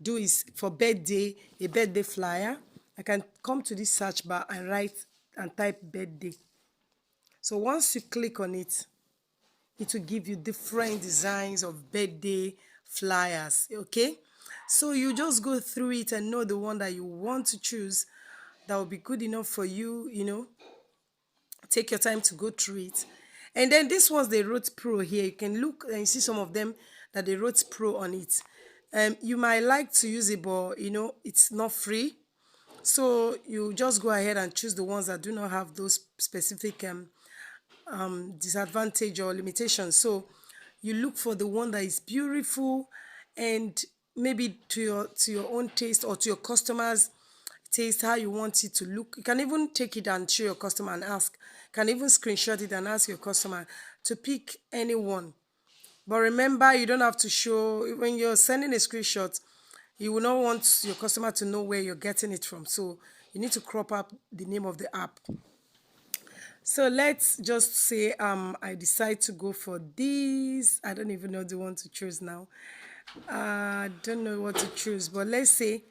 do is for a birthday flyer. I can come to this search bar and type birthday. So once you click on it, it will give you different designs of birthday flyers, okay? So you just go through it and know the one that you want to choose that will be good enough for you, take your time to go through it. And then this one's they wrote Pro here. You can look and see some of them that they wrote Pro on it. You might like to use it, but it's not free. So you just go ahead and choose the ones that do not have those specific disadvantage or limitations. So you look for the one that is beautiful and maybe to your own taste or to your customers' taste, how you want it to look. You can even take it and show your customer and ask. You can even screenshot it and ask your customer to pick any one. But remember, you don't have to show, when you're sending a screenshot, you will not want your customer to know where you're getting it from. So you need to crop up the name of the app. So let's just say I decide to go for this. I don't even know the one to choose now. I don't know what to choose, but let's say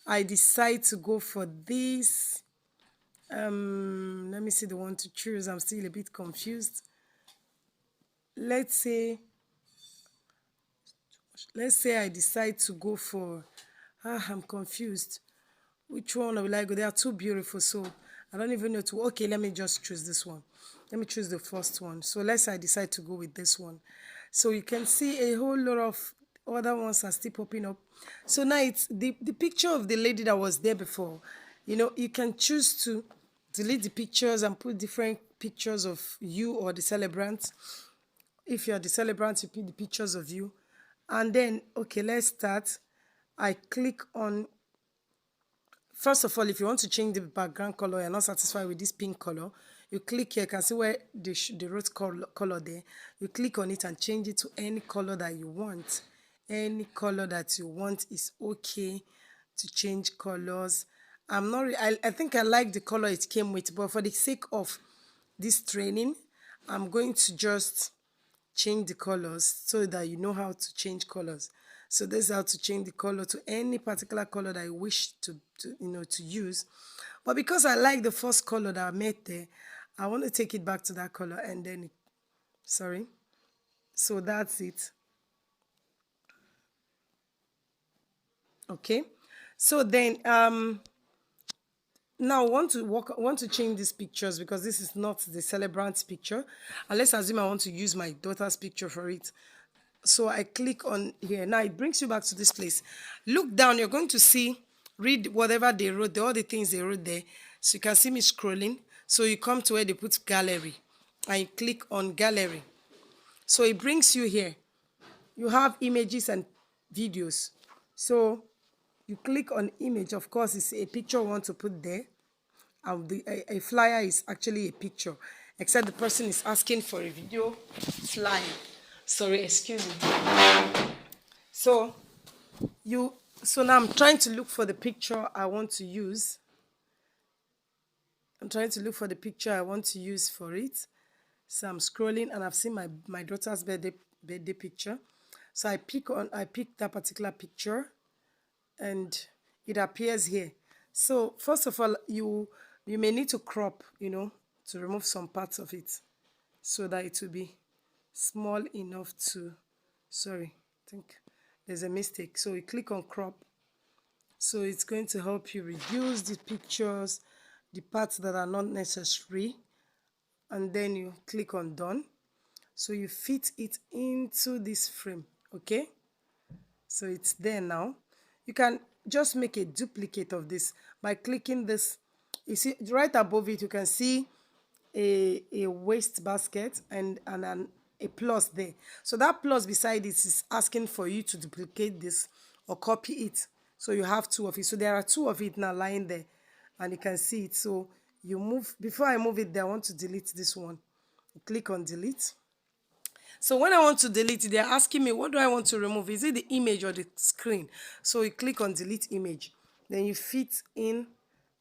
I decide to go for this. Let me see the one to choose. I'm still a bit confused. Let's say I decide to go for, I'm confused. Which one will I go? They are too beautiful, so I don't even know to, okay, let me just choose this one. Let me choose the first one. So let's say I decide to go with this one. So you can see a whole lot of other ones are still popping up. So now it's the picture of the lady that was there before. You can choose to delete the pictures and put different pictures of you or the celebrant. If you're the celebrant, you put the pictures of you. And then, okay, let's start. I click on, first of all, if you want to change the background color, you're not satisfied with this pink color, you click here. You can see where the rose color there. You click on it and change it to any color that you want. Any color that you want is okay to change colors. I think I like the color it came with, but for the sake of this training, I'm going to just change the colors so that you know how to change colors. So this is how to change the color to any particular color that I wish to use. But because I like the first color that I made there, I want to take it back to that color and then, so that's it. Okay, so then now I want to change these pictures because this is not the celebrant's picture, and let's assume I want to use my daughter's picture for it. So I click on here. Now it brings you back to this place. Look down, you're going to read whatever they wrote, all the things they wrote there. So you can see me scrolling. So you come to where they put gallery and you click on gallery. So it brings you here. You have images and videos. So you click on image. Of course, it's a picture you want to put there. A flyer is actually a picture, except the person is asking for a video flyer. Sorry, excuse me. So now I'm trying to look for the picture I want to use. I'm trying to look for the picture I want to use for it. So I'm scrolling and I've seen my daughter's birthday picture. So I pick that particular picture and it appears here. So first of all, you may need to crop, to remove some parts of it so that it will be small enough to, sorry, I think there's a mistake. So you click on crop. So it's going to help you reduce the pictures, the parts that are not necessary, and then you click on done. So you fit it into this frame, okay? So it's there now. You can just make a duplicate of this by clicking this. You see right above it, you can see a waste basket and a plus there. So that plus beside it is asking for you to duplicate this or copy it. So you have two of it. So there are two of it now lying there and you can see it. So you move, before I move it there, I want to delete this one. You click on delete. So when I want to delete it, they're asking me, what do I want to remove? Is it the image or the screen? So you click on delete image. Then you fit in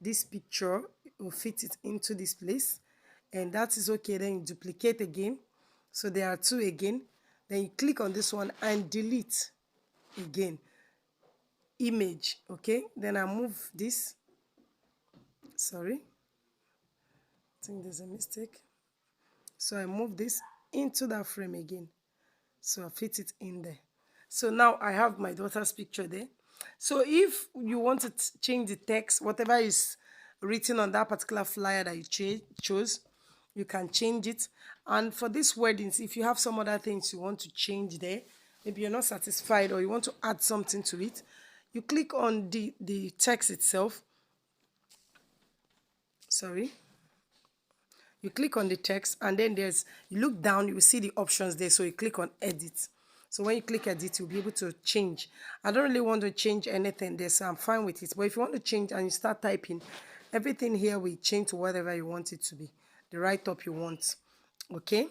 this picture, you fit it into this place. And that is okay. Then you duplicate again. So there are two again. Then you click on this one and delete again. Image, okay? Then I move this. Sorry. I think there's a mistake. So I move this into that frame again. So I fit it in there. So now I have my daughter's picture there. So if you want to change the text, whatever is written on that particular flyer that you chose, you can change it. And for these wordings, if you have some other things you want to change there, maybe you're not satisfied or you want to add something to it, you click on the text itself. Sorry. You click on the text, and then you look down, you will see the options there. So you click on edit. So when you click edit, you'll be able to change. I don't really want to change anything there, so I'm fine with it. But if you want to change and you start typing, everything here will change to whatever you want it to be, the write-up you want. Okay?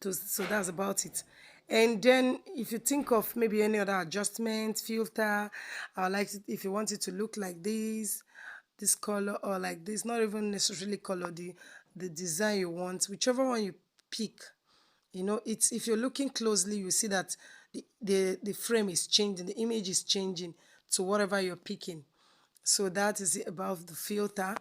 So that's about it. And then if you think of maybe any other adjustment, filter, like if you want it to look like this color, or like this, not even necessarily color, the design you want, whichever one you pick, you know, it's, if you're looking closely, you see that the frame is changing, the image is changing to whatever you're picking. So that is it about the filter.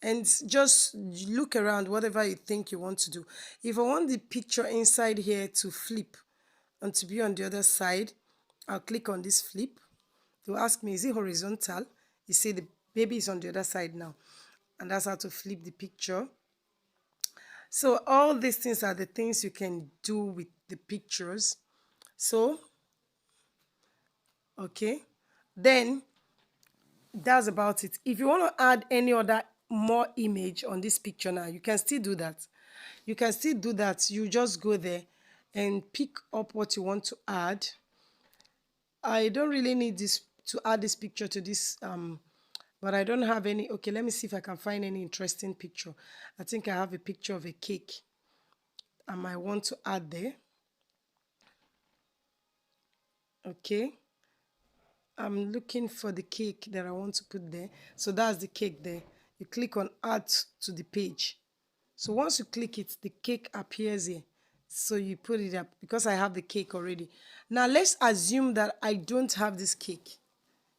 And just look around, whatever you think you want to do. If I want the picture inside here to flip and to be on the other side, I'll click on this flip. They'll ask me, is it horizontal? You see the baby is on the other side now. And that's how to flip the picture. So all these things are the things you can do with the pictures. So, okay. Then, that's about it. If you want to add any other more image on this picture now, you can still do that. You can still do that. You just go there and pick up what you want to add. I don't really need this to add this picture to this, but I don't have any. Okay, let me see if I can find any interesting picture. I think I have a picture of a cake I might want to add there. Okay, I'm looking for the cake that I want to put there. So that's the cake there. You click on add to the page. So once you click it, the cake appears here. So you put it up because I have the cake already. Now let's assume that I don't have this cake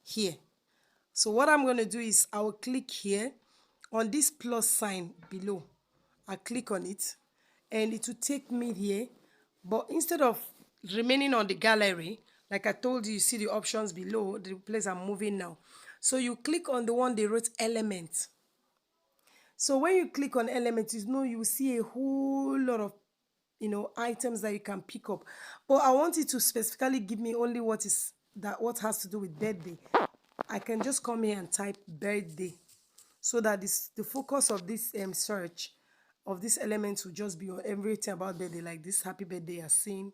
here. So what I'm going to do is I will click here on this plus sign below. I click on it and it will take me here. But instead of remaining on the gallery, like I told you, you see the options below, the place I'm moving now. So you click on the one they wrote element. So when you click on element, you will see a whole lot of, items that you can pick up. But I want it to specifically give me only what has to do with birthday. I can just come here and type birthday, so that the focus of this search of this element will just be on everything about birthday, like this happy birthday you're seeing,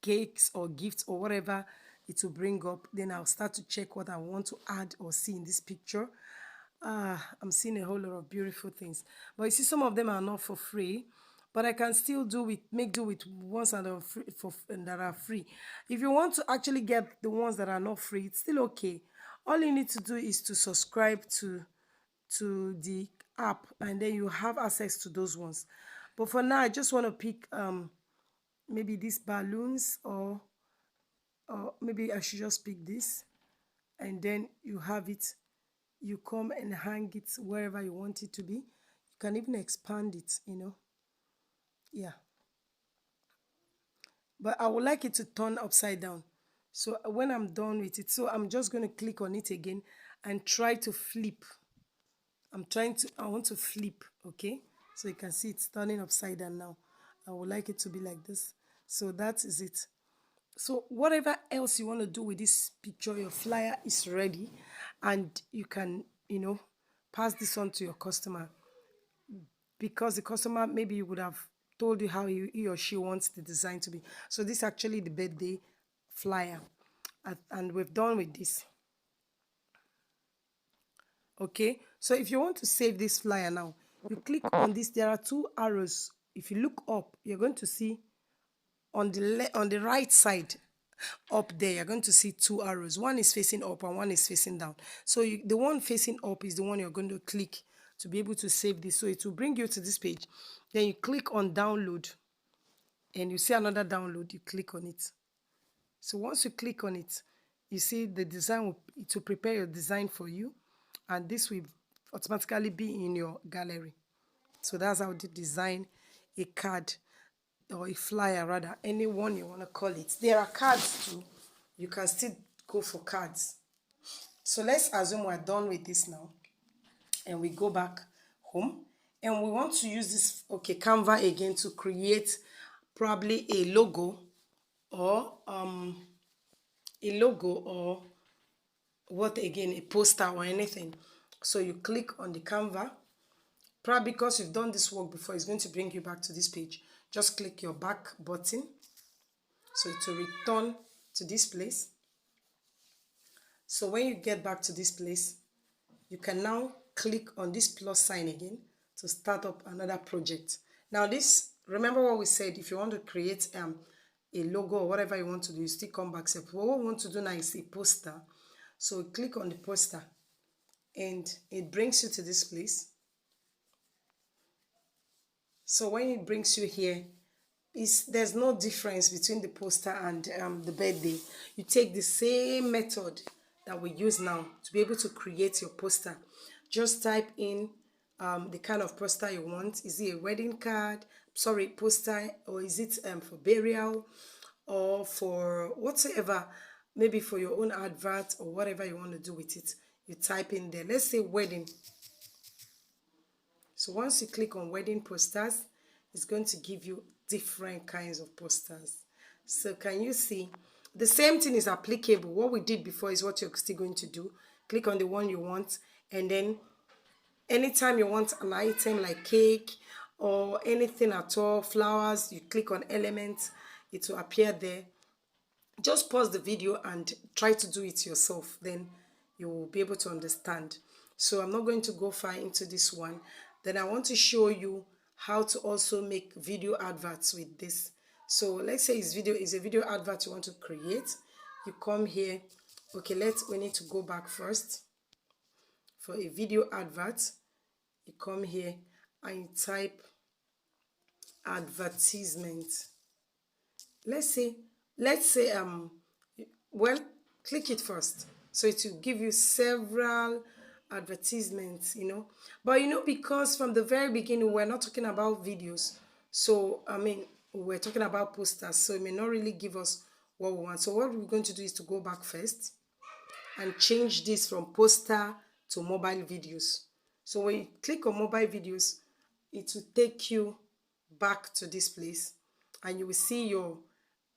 cakes or gifts or whatever it will bring up. Then I'll start to check what I want to add or see in this picture. I'm seeing a whole lot of beautiful things, but you see some of them are not for free, but I can still make do with ones that are free. If you want to actually get the ones that are not free, it's still okay. All you need to do is to subscribe to the app, and then you have access to those ones. But for now, I just want to pick maybe these balloons, or maybe I should just pick this, and then you have it. You come and hang it wherever you want it to be. You can even expand it, yeah. But I would like it to turn upside down. So when I'm done with it, so I'm just going to click on it again and try to flip. I want to flip, okay? So you can see it's turning upside down now. I would like it to be like this. So that is it. So whatever else you want to do with this picture, your flyer is ready, and you can, pass this on to your customer, because the customer maybe would have told you how he or she wants the design to be. So this is actually the birthday flyer, and we've done with this. Okay, so if you want to save this flyer now, you click on this. There are two arrows. If you look up, you're going to see on the right side up there, you're going to see two arrows. One is facing up and one is facing down. So the one facing up is the one you're going to click to be able to save this. So it will bring you to this page. Then you click on download and you see another download. You click on it. So once you click on it, you see the design. It will prepare your design for you, and this will automatically be in your gallery. So that's how to design a card, or a flyer rather, any one you want to call it. There are cards too. You can still go for cards. So let's assume we're done with this now, and we go back home, and we want to use this Canva again to create probably a logo or what again, a poster or anything. So you click on the Canva. Probably because you've done this work before, it's going to bring you back to this page. Just click your back button so to return to this place. So when you get back to this place, you can now click on this plus sign again to start up another project. Now this, remember what we said, if you want to create a logo or whatever you want to do, you still come back. So what we want to do now is a poster. So click on the poster and it brings you to this place. So when it brings you here, there's no difference between the poster and the birthday. You take the same method that we use now to be able to create your poster. Just type in the kind of poster you want. Is it a wedding card, poster, or is it for burial or for whatsoever, maybe for your own advert or whatever you want to do with it. You type in there, let's say wedding. So once you click on wedding posters, it's going to give you different kinds of posters. So can you see? The same thing is applicable. What we did before is what you're still going to do. Click on the one you want, and then anytime you want an item like cake or anything at all, flowers, you click on elements, it will appear there. Just pause the video and try to do it yourself. Then you will be able to understand. So I'm not going to go far into this one. Then I want to show you how to also make video adverts with this. So let's say it's a video advert you want to create. You come here. Okay, we need to go back first. For a video advert, you come here and you type advertisement. Let's say well, click it first. So it will give you several advertisements, but because from the very beginning we're not talking about videos, so we're talking about posters, so it may not really give us what we want. So what we're going to do is to go back first and change this from poster to mobile videos. So when you click on mobile videos, it will take you back to this place and you will see your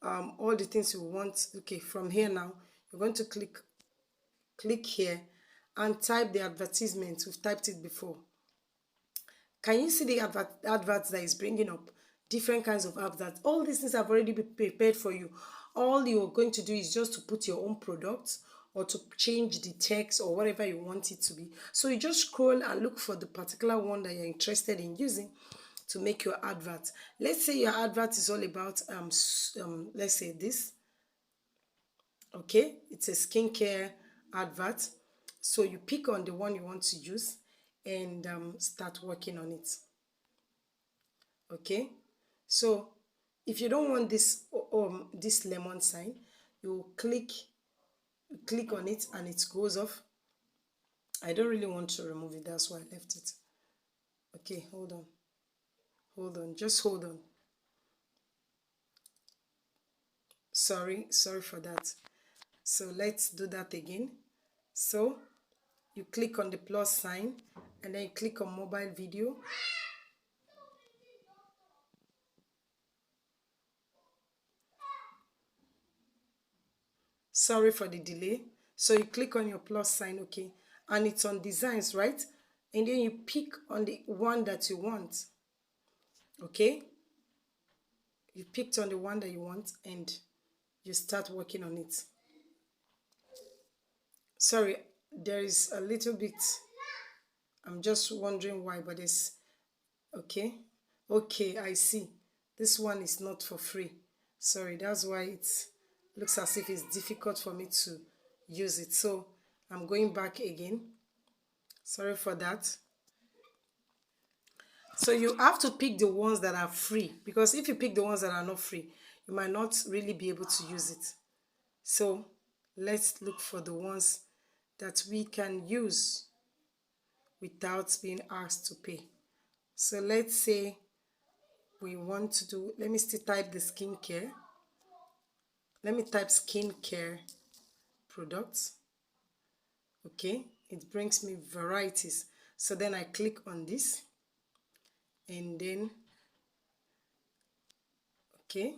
all the things you want. Okay, from here now you're going to click here and type the advertisement. We've typed it before. Can you see the adverts that is bringing up? Different kinds of adverts. All these things have already been prepared for you. All you're going to do is just to put your own products or to change the text or whatever you want it to be. So you just scroll and look for the particular one that you're interested in using to make your advert. Let's say your advert is all about let's say this. Okay, it's a skincare advert. So you pick on the one you want to use and start working on it. Okay, so if you don't want this this lemon sign, you click on it and it goes off. I don't really want to remove it, that's why I left it. Okay, hold on, just hold on. Sorry for that. So let's do that again. So you click on the plus sign and then you click on mobile video. Sorry for the delay. So you click on your plus sign, okay, and it's on designs, right? And then you pick on the one that you want. Okay, you picked on the one that you want and you start working on it. Sorry, there is a little bit, I'm just wondering why, but it's okay. I see. This one is not for free. Sorry, that's why it looks as if it's difficult for me to use it. So I'm going back again. Sorry for that. So you have to pick the ones that are free, because if you pick the ones that are not free, you might not really be able to use it. So let's look for the ones that we can use without being asked to pay. So let's say we want to do, let me still type the skincare. Let me type skincare products. Okay, it brings me varieties. So then I click on this, and then okay,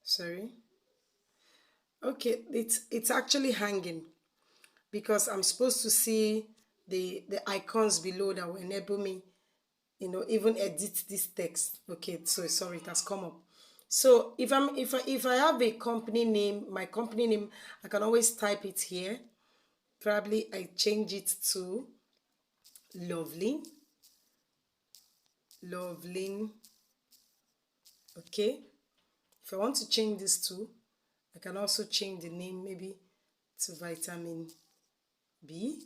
sorry, okay, it's actually hanging because I'm supposed to see the icons below that will enable me, you know, even edit this text. Okay, so sorry, it has come up. So if I have a company name, my company name, I can always type it here. Probably I change it to Lovelyn. Okay, if I want to change this to, I can also change the name maybe to Vitamin B,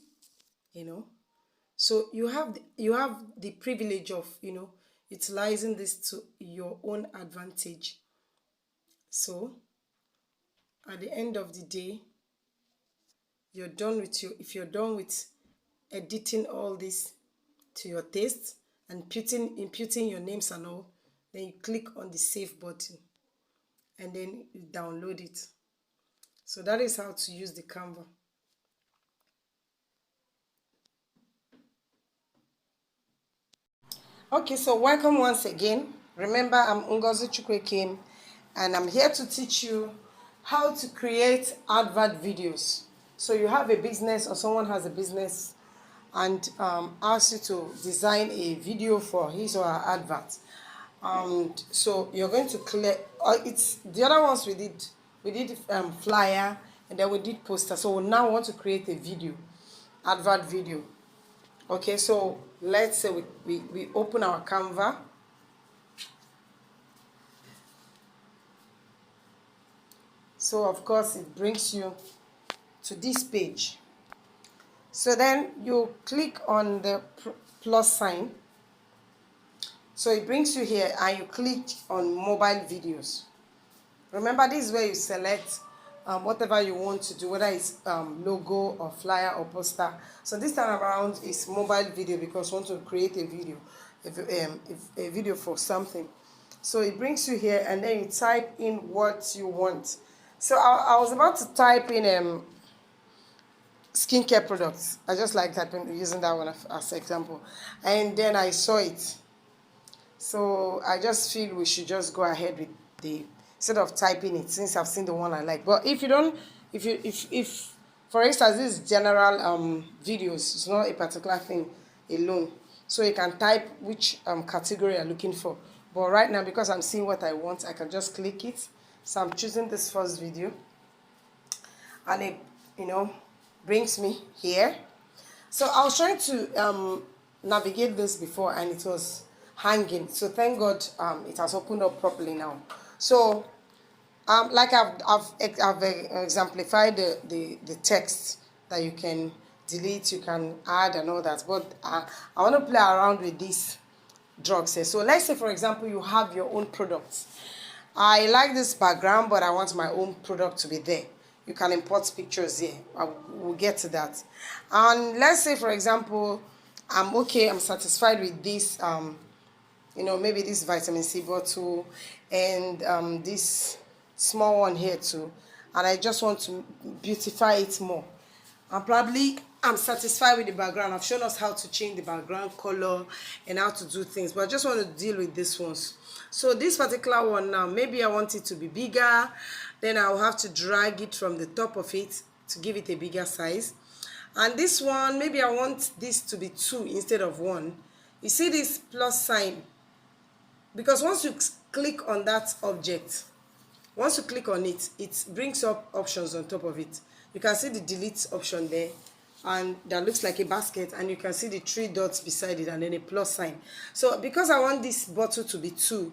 you know. So you have the privilege of, you know, utilizing this to your own advantage. So at the end of the day, you're done with if you're done with editing all this to your taste and imputing your names and all, then you click on the save button and then you download it. So that is how to use the Canva. Okay, so welcome once again. Remember, I'm Ngozi Chukwekim, and I'm here to teach you how to create advert videos. So you have a business, or someone has a business and asks you to design a video for his or her advert. So you're going to clear, it's the other ones we did flyer, and then we did poster. So we now want to create a video, advert video. Okay, so let's say we open our Canva. So of course it brings you to this page. So then you click on the plus sign. So it brings you here and you click on mobile videos. Remember, this is where you select whatever you want to do, whether it's logo or flyer or poster. So this time around is mobile video because we want to create a video, a video for something. So it brings you here and then you type in what you want. So I was about to type in skincare products. I just like typing, using that one as an example. And then I saw it. So I just feel we should just go ahead with the, instead of typing it, since I've seen the one I like. But if you don't, if for instance, this is general videos, it's not a particular thing alone. So you can type which category you're looking for. But right now, because I'm seeing what I want, I can just click it. So I'm choosing this first video, and it, you know, brings me here. So I was trying to navigate this before, and it was hanging. So thank God it has opened up properly now. So like I've exemplified the text that you can delete, you can add and all that. But I want to play around with these drugs here. So let's say, for example, you have your own products. I like this background, but I want my own product to be there. You can import pictures here. We'll get to that. And let's say, for example, I'm satisfied with this, you know, maybe this vitamin C bottle and this small one here too. And I just want to beautify it more. I'm satisfied with the background. I've shown us how to change the background color and how to do things, but I just want to deal with these ones. So this particular one now, maybe I want it to be bigger. Then I'll have to drag it from the top of it to give it a bigger size. And this one, maybe I want this to be 2 instead of 1. You see this plus sign? Because once you click on that object, once you click on it, it brings up options on top of it. You can see the delete option there, and that looks like a basket, and you can see the 3 dots beside it and then a plus sign. So because I want this bottle to be 2,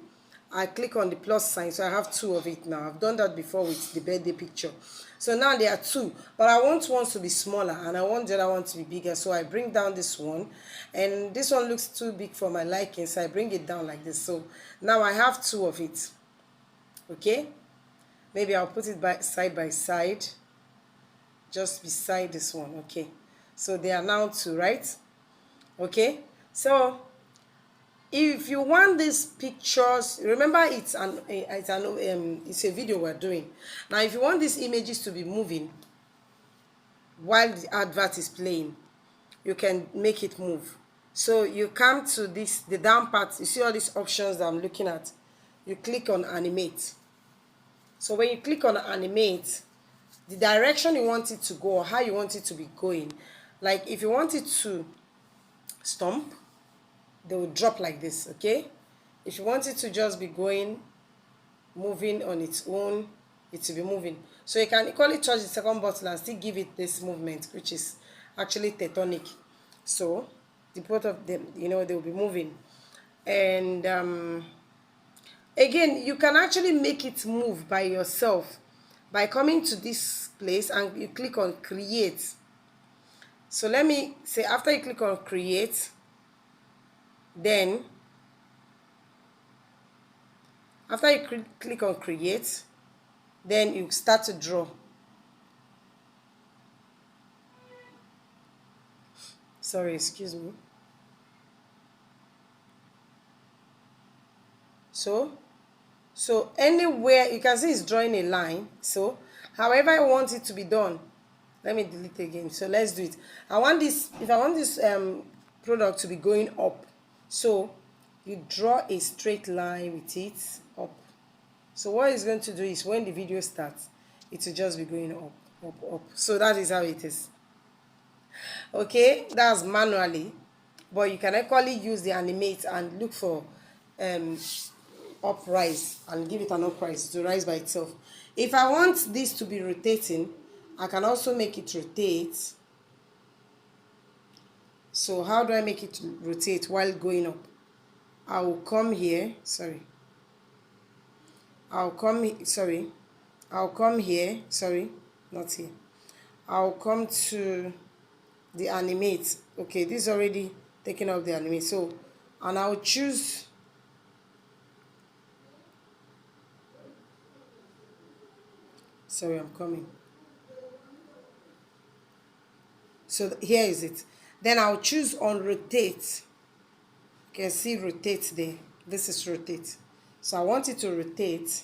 I click on the plus sign, so I have 2 of it now. I've done that before with the birthday picture. So now there are 2, but I want one to be smaller and I want the other one to be bigger. So I bring down this one, and this one looks too big for my liking, so I bring it down like this. So now I have 2 of it. Okay, maybe I'll put it side by side, just beside this one. Okay, so they are now 2, right? Okay, so if you want these pictures, remember it's a video we're doing now. If you want these images to be moving while the advert is playing, you can make it move. So you come to this, the down part, you see all these options that I'm looking at. You click on animate. So when you click on animate, the direction you want it to go, or how you want it to be going, like if you want it to stomp, they will drop like this. Okay, if you want it to just be going, moving on its own, it will be moving. So you can equally touch the second button and still give it this movement, which is actually tectonic. So the both of them, you know, they will be moving. And again, you can actually make it move by yourself by coming to this place and you click on create. So let me say, after you click on create, then after you click on create, then you start to draw. Sorry, excuse me. So anywhere you can see it's drawing a line. So however I want it to be done, let me delete again. So let's do it. I want this, if I want this product to be going up, so you draw a straight line with it up. So what it's going to do is when the video starts, it will just be going up, up, up. So that is how it is. Okay, that's manually, but you can actually use the animate and look for uprise and give it an uprise to rise by itself. If I want this to be rotating, I can also make it rotate. So how do I make it rotate while going up? I will come here, I'll come here, not here. I'll come to the animate. Okay, this is already taking up the animate. So, and I'll choose, I'm coming. So here is it. Then I'll choose on rotate. You can see rotate there. This is rotate. So I want it to rotate.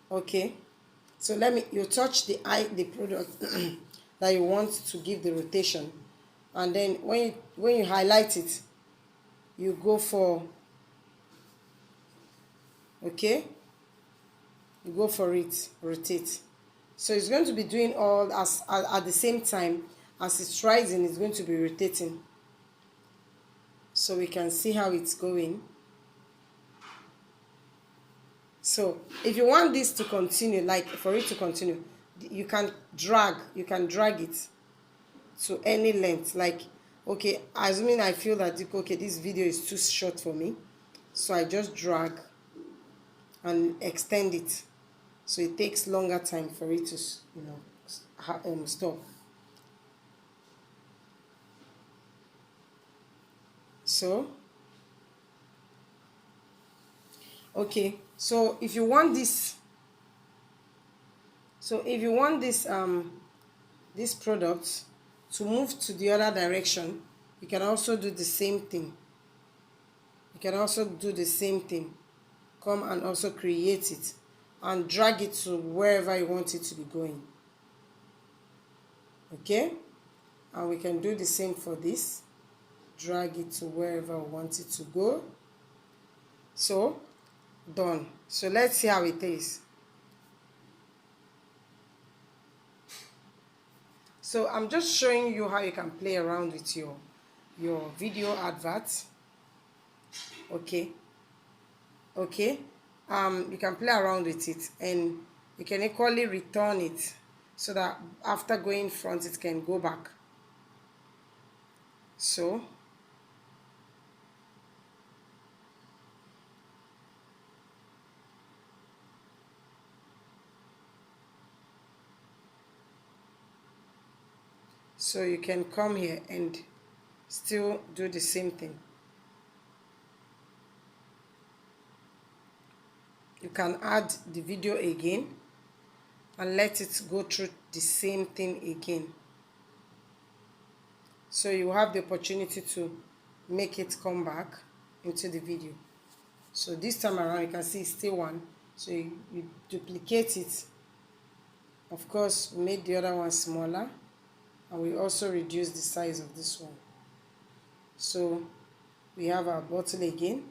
Okay. So you touch the product that you want to give the rotation. And then when you highlight it, you go for, okay, you go for it, rotate. So it's going to be doing all at the same time as it's rising, it's going to be rotating. So we can see how it's going. So if you want this to continue, like for it to continue, you can drag it to any length. Like, okay, assuming I feel that, okay, this video is too short for me, so I just drag and extend it. So it takes longer time for it to, you know, stop. So, okay, so if you want this, this product to move to the other direction, you can also do the same thing. Come and also create it and drag it to wherever you want it to be going. Okay, and we can do the same for this. Drag it to wherever we want it to go. So done. So let's see how it is. So I'm just showing you how you can play around with your video adverts. Okay, you can play around with it, and you can equally return it so that after going front it can go back. So you can come here and still do the same thing. You can add the video again and let it go through the same thing again. So you have the opportunity to make it come back into the video. So this time around, you can see it's still one. So you duplicate it. Of course, we made the other one smaller, and we also reduce the size of this one. So we have our bottle again.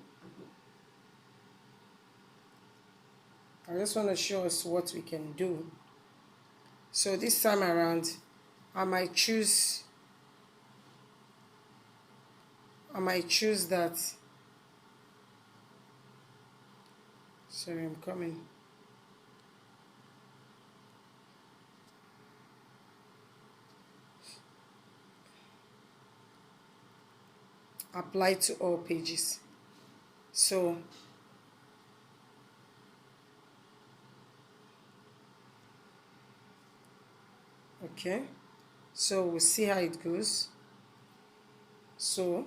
I just want to show us what we can do. So this time around, I might choose that. Sorry, I'm coming. Apply to all pages. So okay, so we'll see how it goes. So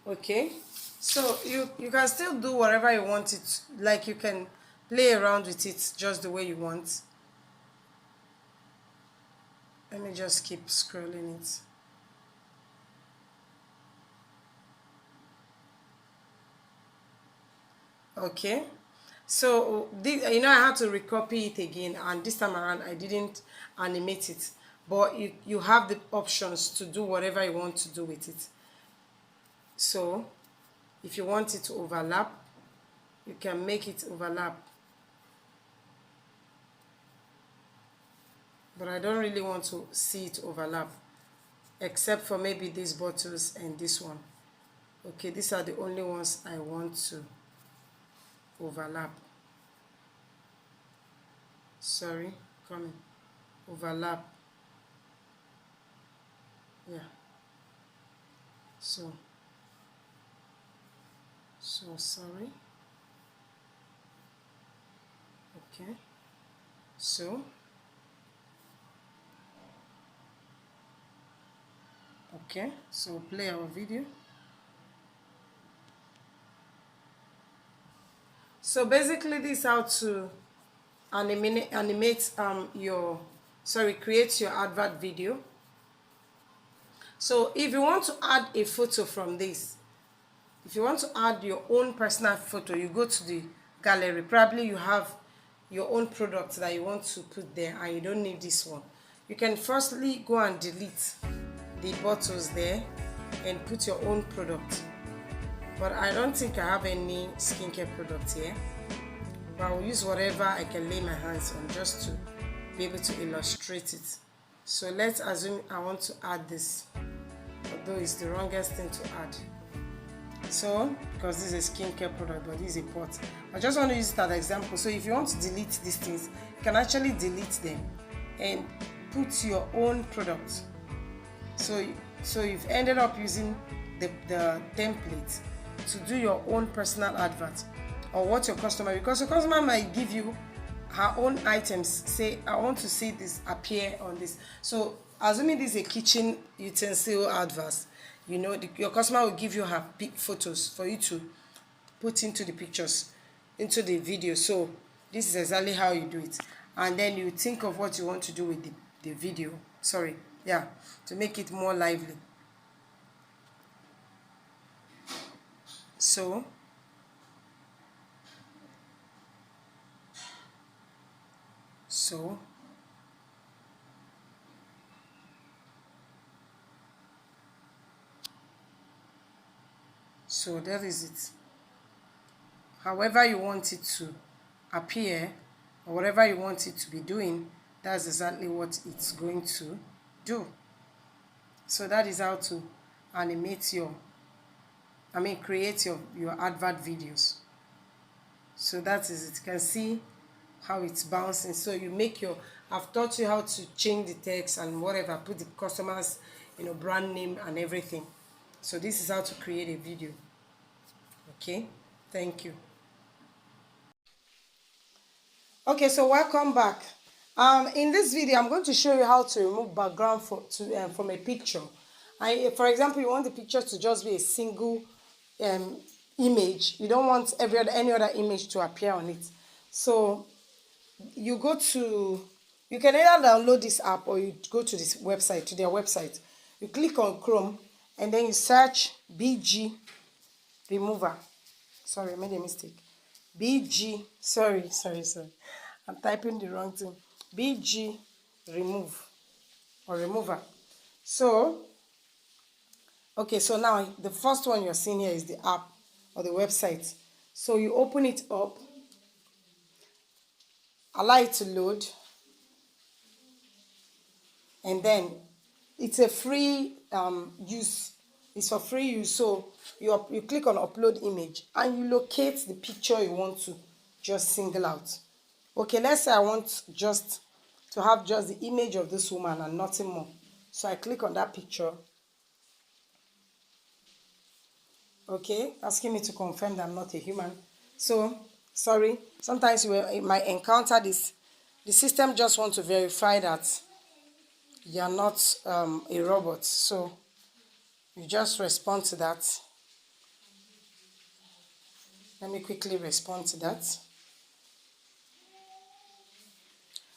okay, so you can still do whatever you want it, like you can play around with it just the way you want. Let me just keep scrolling it. Okay, so you know, I had to recopy it again, and this time around I didn't animate it, but you have the options to do whatever you want to do with it. So if you want it to overlap, you can make it overlap, but I don't really want to see it overlap, except for maybe these bottles and this one. Okay, these are the only ones I want to overlap. Sorry, coming. Overlap. Yeah. So sorry. Okay. So okay, so play our video. So basically, this is how to create your advert video. So if you want to add a photo from this, if you want to add your own personal photo, you go to the gallery. Probably you have your own product that you want to put there and you don't need this one. You can firstly go and delete the bottles there and put your own product. But I don't think I have any skincare product here, but I'll use whatever I can lay my hands on just to be able to illustrate it. So let's assume I want to add this, although it's the wrongest thing to add. So because this is a skincare product, but this is a pot, I just want to use that example. So if you want to delete these things, you can actually delete them and put your own product. So you've ended up using the template to do your own personal advert, or what your customer, because your customer might give you her own items, say I want to see this appear on this. So assuming this is a kitchen utensil advert, you know, your customer will give you her photos for you to put into the pictures, into the video. So this is exactly how you do it, and then you think of what you want to do with the video, to make it more lively. So that is it. However you want it to appear, or whatever you want it to be doing, that's exactly what it's going to do. So that is how to animate create your advert videos. So that is it. You can see how it's bouncing. So you make I've taught you how to change the text and whatever, put the customer's brand name and everything. So this is how to create a video. Okay, thank you. Okay, so welcome back. In this video, I'm going to show you how to remove background from a picture. For example, you want the picture to just be a single image. You don't want any other image to appear on it. So you can either download this app or you go to this website, to their website. You click on Chrome and then you search BG remover. Sorry, I made a mistake. BG, sorry. I'm typing the wrong thing. BG remove or remover. So, okay, so now the first one you're seeing here is the app or the website. So you open it up, allow it to load, and then it's a free use. It's for free use. So you click on upload image and you locate the picture you want to just single out. Okay, let's say I want just to have just the image of this woman and nothing more. So I click on that picture. Okay, asking me to confirm that I'm not a human. So, sorry, sometimes you might encounter this. The system just wants to verify that you're not a robot. So, you just respond to that. Let me quickly respond to that.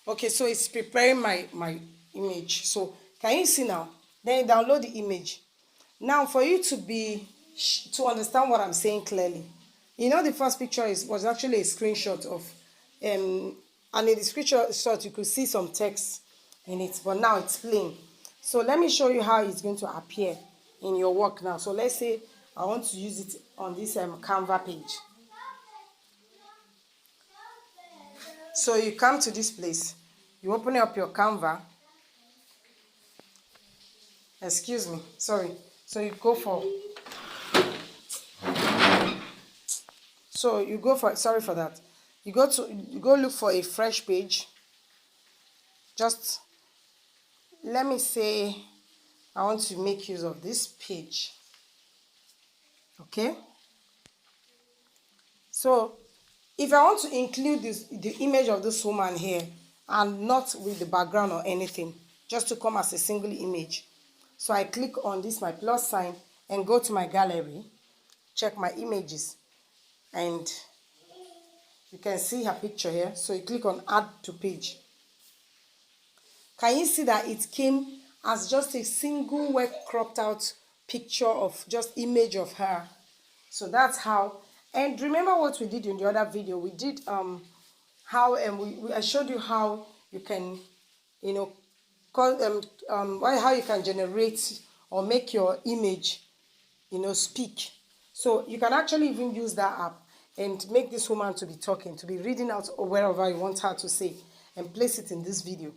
Okay, so it's preparing my image. So, can you see now? Then you download the image. Now, for you to understand what I'm saying clearly, you know the first picture was actually a screenshot of, and in the screenshot you could see some text in it, but now it's plain. So let me show you how it's going to appear in your work now. So let's say I want to use it on this Canva page. So you come to this place, you open up your Canva. Excuse me, sorry. So you go for sorry for that. You go look for a fresh page. Just let me say I want to make use of this page. Okay? So if I want to include the image of this woman here and not with the background or anything, just to come as a single image. So I click on this, my plus sign, and go to my gallery, check my images, and you can see her picture here. So you click on add to page. Can you see that it came as just a single well cropped out picture of just image of her? So that's how. And remember what we did in the other video? We did how I showed you how you can, you know, how you can generate or make your image, you know, speak. So you can actually even use that app and make this woman to be talking, to be reading out wherever you want her to say, and place it in this video.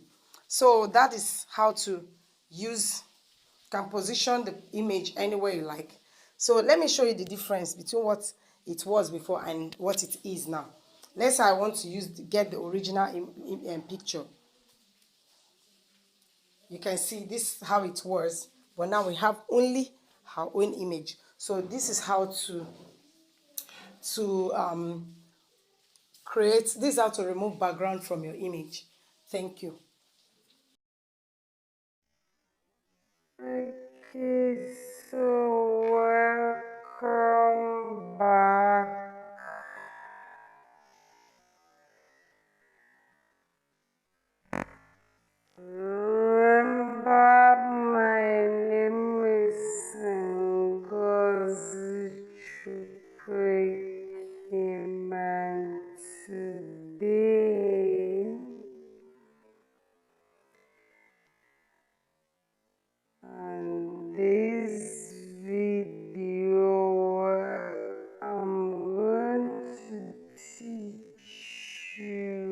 So that is how to use, can position the image anywhere you like. So let me show you the difference between what it was before and what it is now. Let's say I want to get the original picture. You can see this is how it was, but now we have only our own image. So this is how to create, this is how to remove background from your image. Thank you. Okay, so welcome back. Remember, my name is Ngozi Chukwuekem, and today on this video I'm going to teach you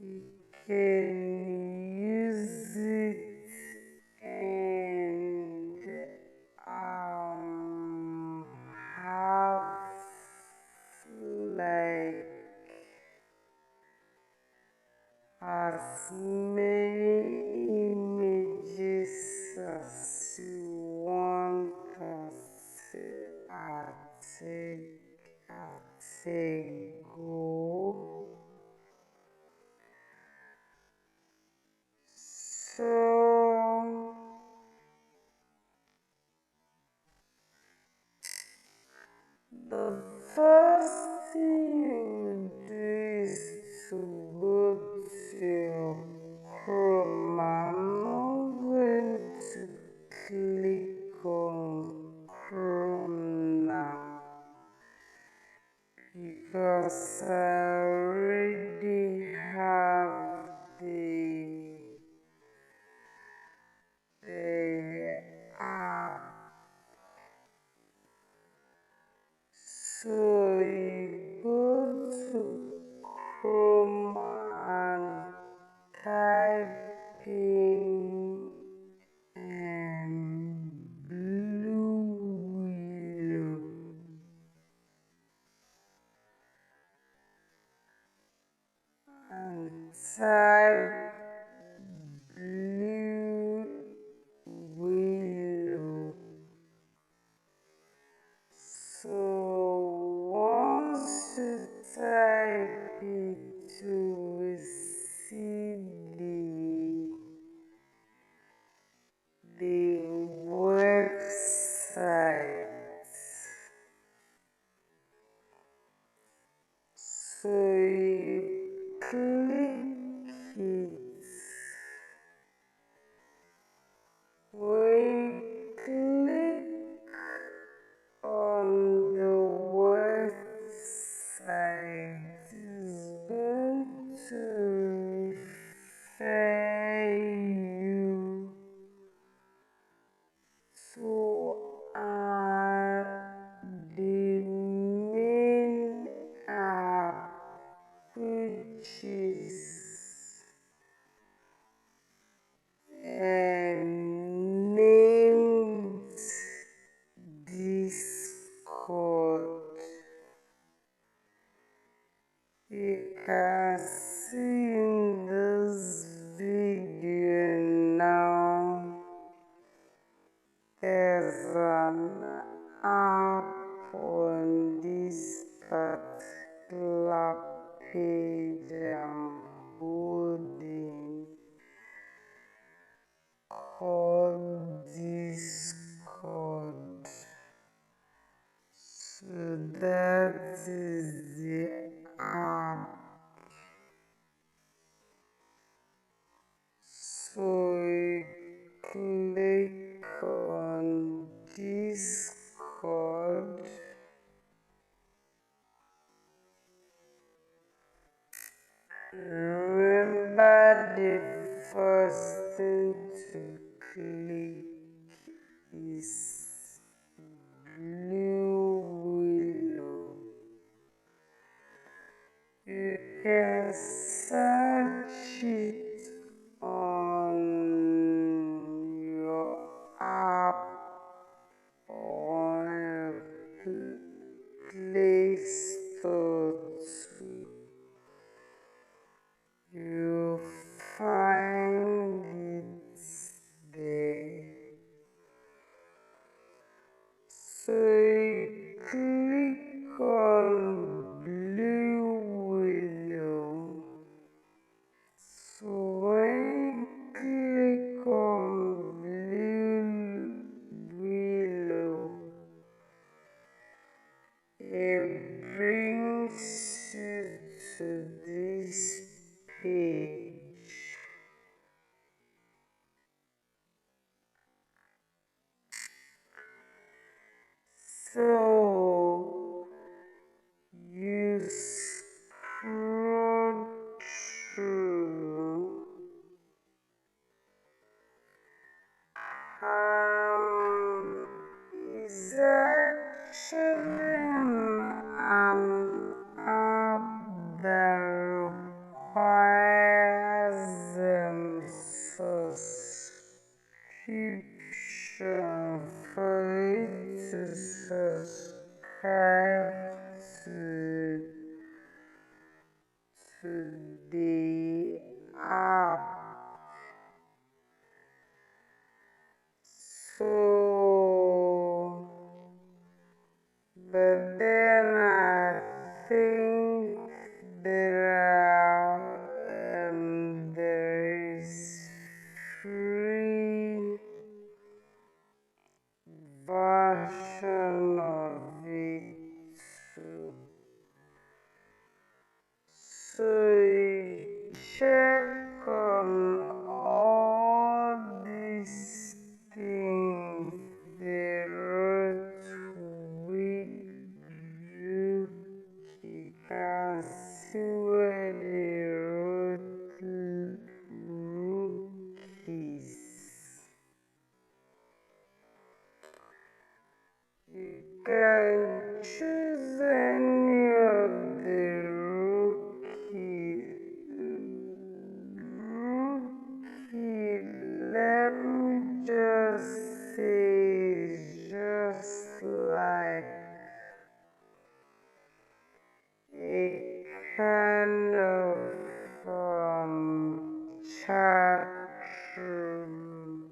You can use it and have like as many images as you want at a go. So the first thing you do is to go to Chrome. I'm not going to click on Chrome now because I already have the app. So you go to Chrome and type in Blue Willow and type Blue Willow. So once you type it, you will see the website. So you click it. When you click on the website, it's going to refer you to the main app, which is named Discord. You can see in this video now there's an app on this particular page I'm holding called Discord. So that is the app. So you click on Discord. Remember the first thing to click is Blue Willow. You can search it on your app or Play Store too. You find it there. So you click on Blue Willow. So the app. So, but then I think there is free version of it too. So you check on all these things they wrote with you. You can see where they wrote rookies. You can choose any of the rookie. Let me just say, just like a kind of chat room.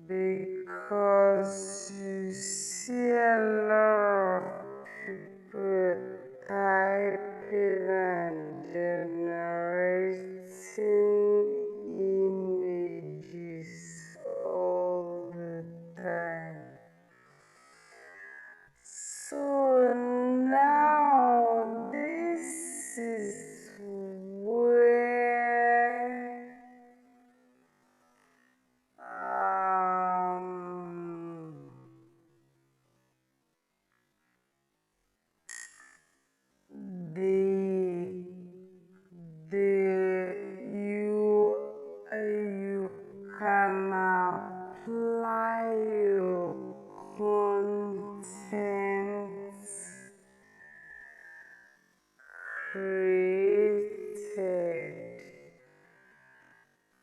Because you see a lot of people typing and generating images all the time. So now this is where the you can apply your content created.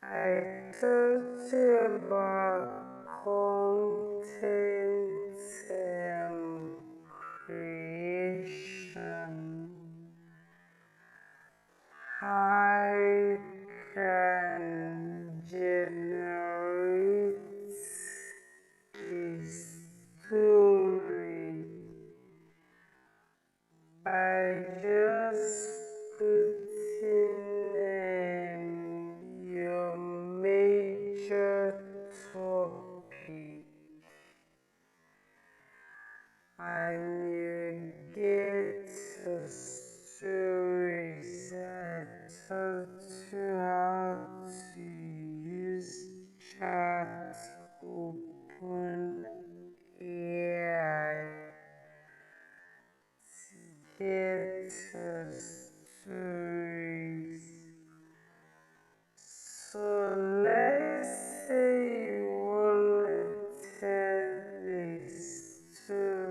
I talked about content creation. I can generate a story by just putting your major topic and you get a story that taught you how to use chat open AI to get stories. So let's say you want to tell a story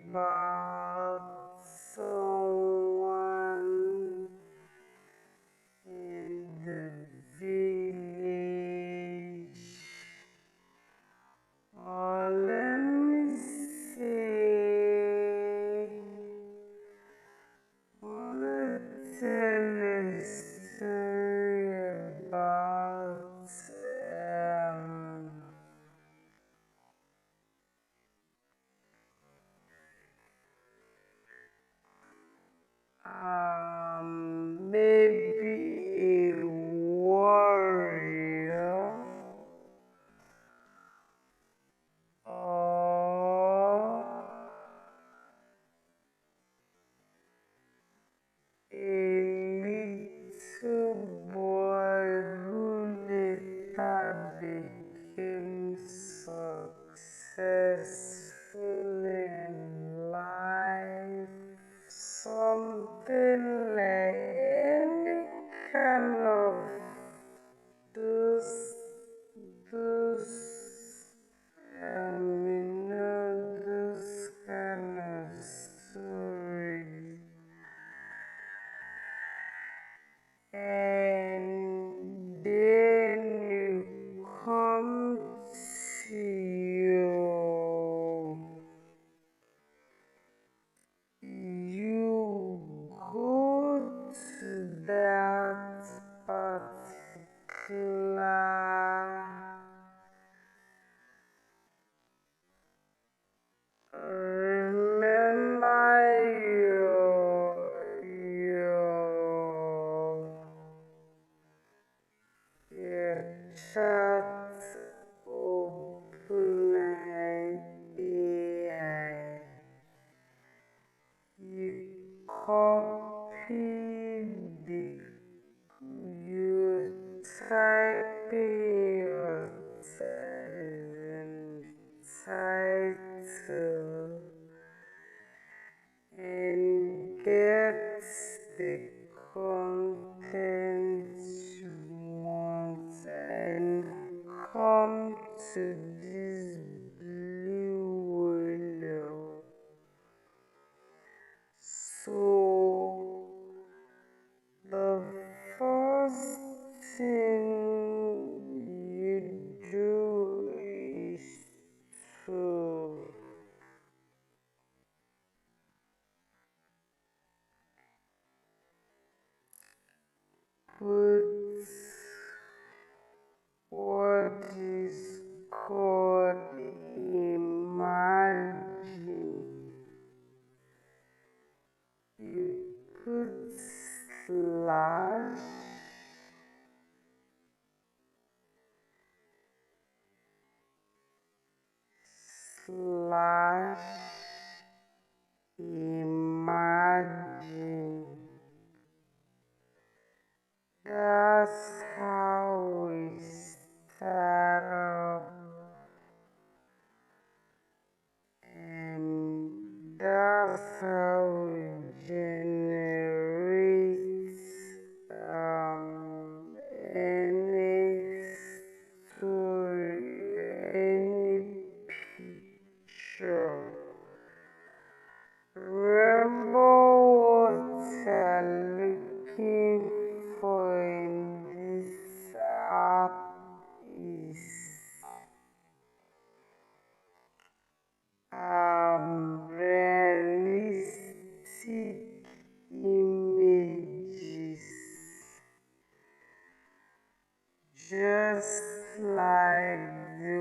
about someone in the village, or let me say, wanna tell a story about copy the you type your title and get the content you want and come to this blue window. So the first thing you do is to put what is called imagine. You put slash slash imagine. That's how we start up, and that's how we generate any story, any picture. Remember what you're looking for in this app is realistic images, just like the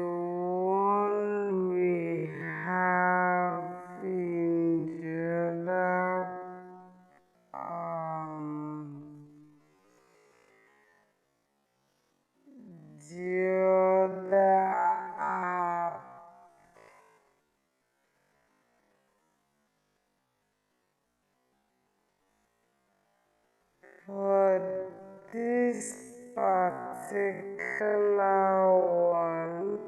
one we have in the other app. But this particular one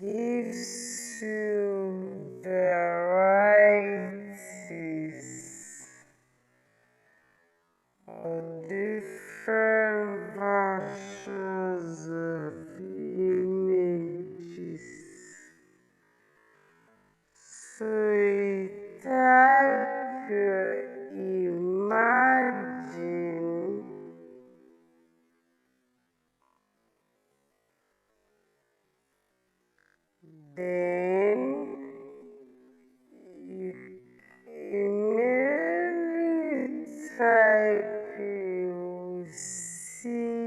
gives you varieties of different versions of images. So you type your imagine, then you immediately type you see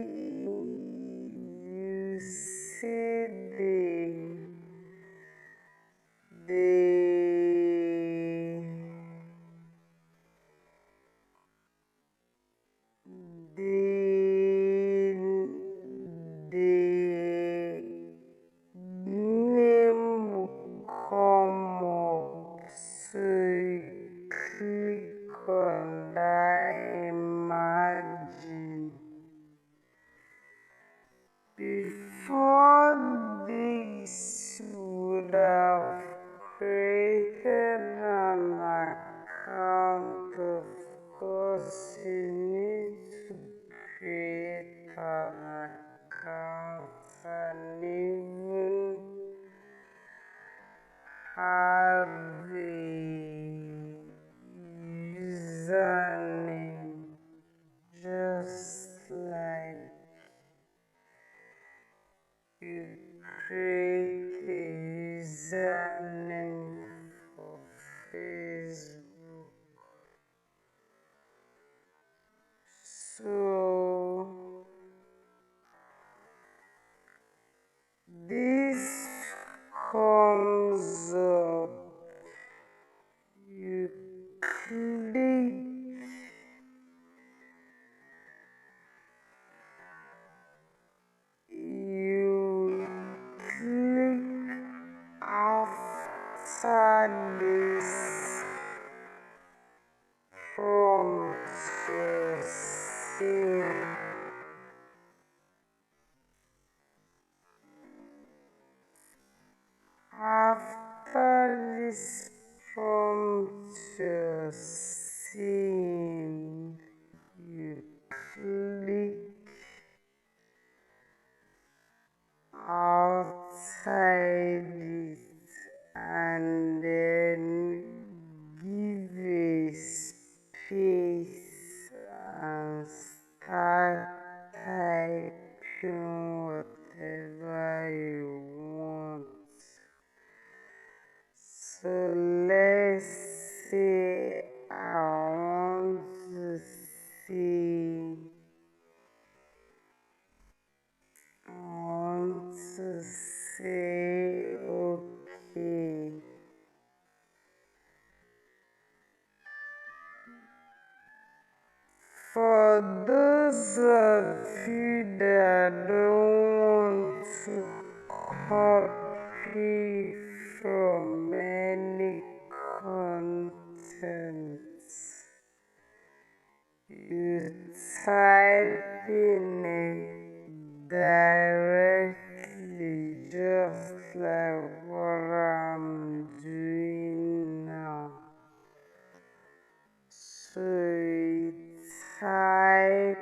the name will come up, so you click on that imagine. Before this, you would have created an account. Of course, you need to create an account and even have a username, just like you create a username for Facebook. So this comes up, you click, you click this from the sea. After this prompter scene, you click outside it and then give a space and start typing whatever you want. So let's say I want to see, okay. For those of you that don't want to copy from any content, you type in it directly, just like what I'm doing now. So you type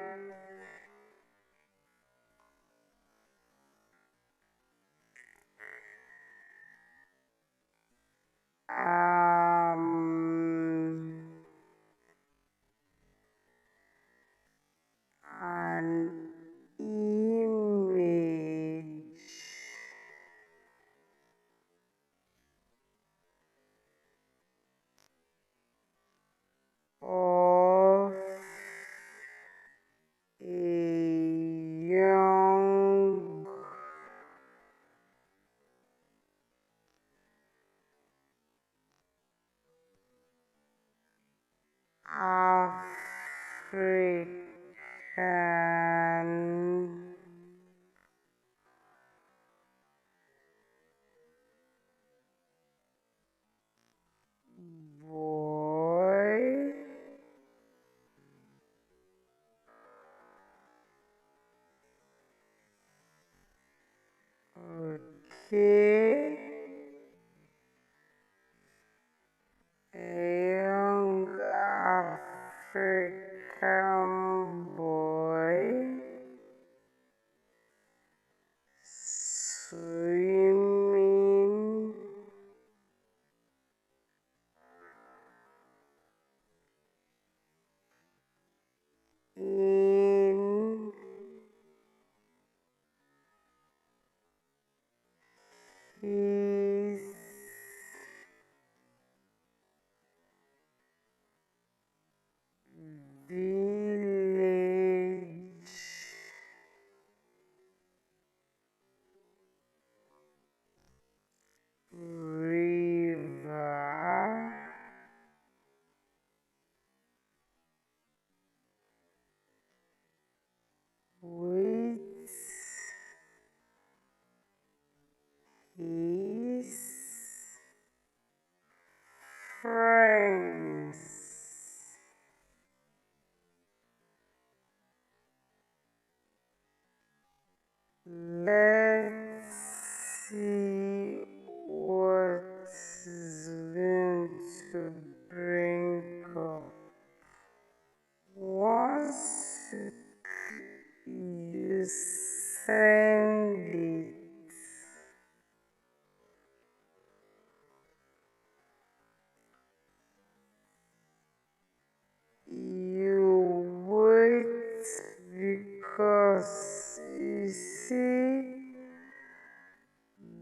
an image of a young African boy okay, a young African boy swimming in his village river with his friends. Let's see what's going to bring up. Once you send it, you wait because you see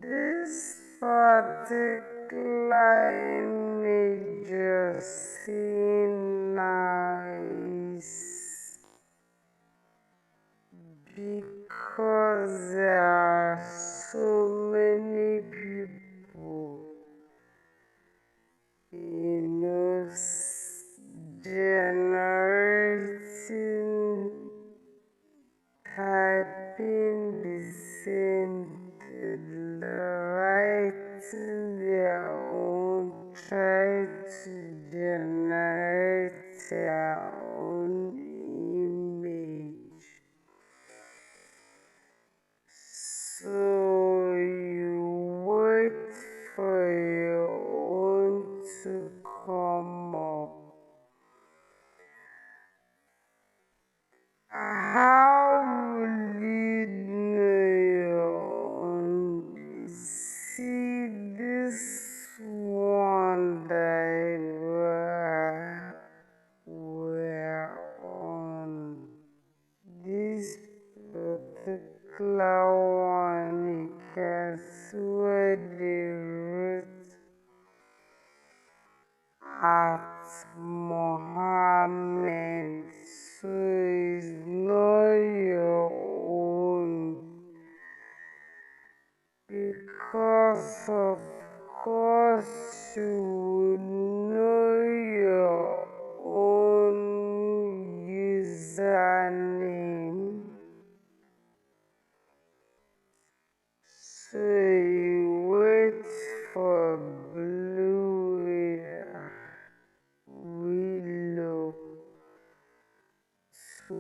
this particular image you're seeing now is because there are so many people, generating, typing the same, writing their own because of course you know your own username. So you wait for Blue Willow to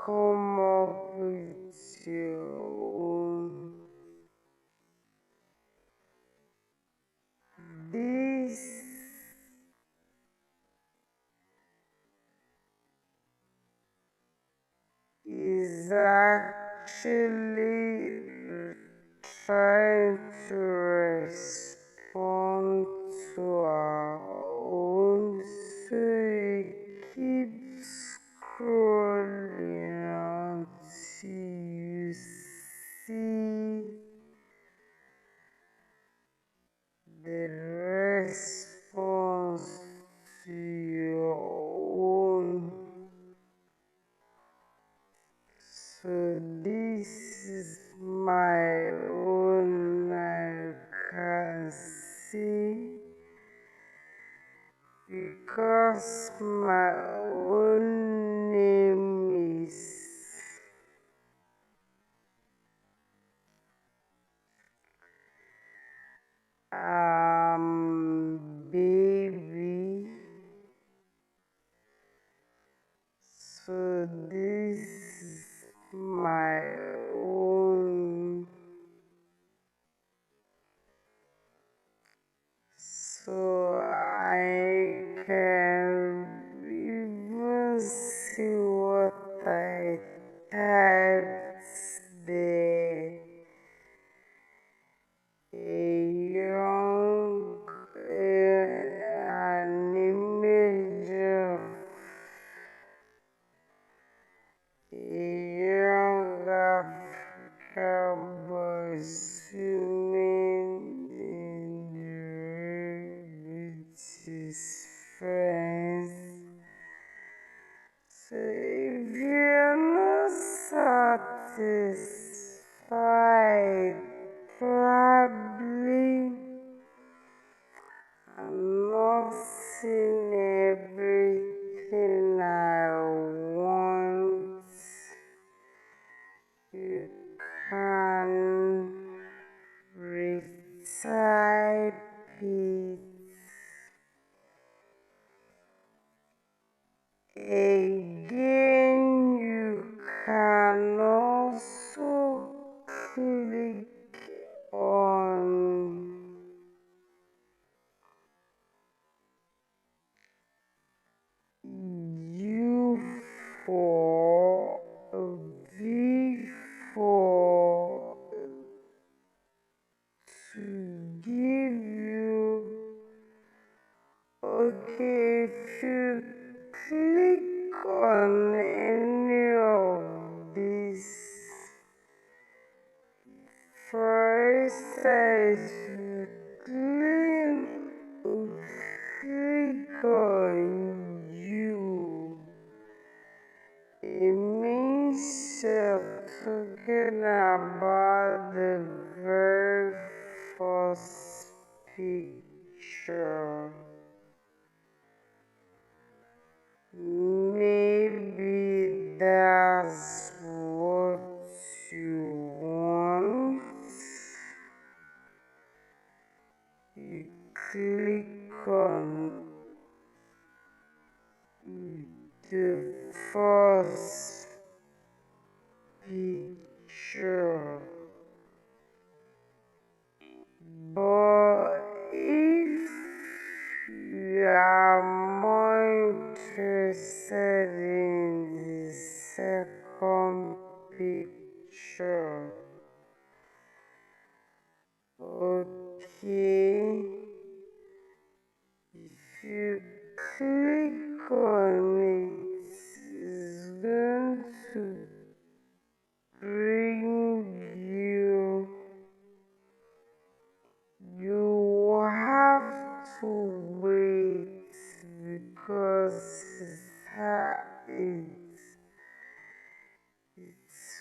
come up with your own. This is actually trying to respond to our own, so you keep scrolling until you see the response to your own. So this is my own, I can see, because my own name is baby. So this is my own. So I can even see what I typed there. A young, an image of a young African boy swimming in the river with his friends. So if you're not satisfied, probably I'm not seeing everything I want. You can retype it again. You can also click on U for V for to give you. Okay, if you click on any of these, for instance, click on you, it means you're talking about the very first picture. Maybe that's what you want. You click on the first picture. But if you are more interested in the second picture, okay, if you click on it, it's going to bring you. You have to wait because it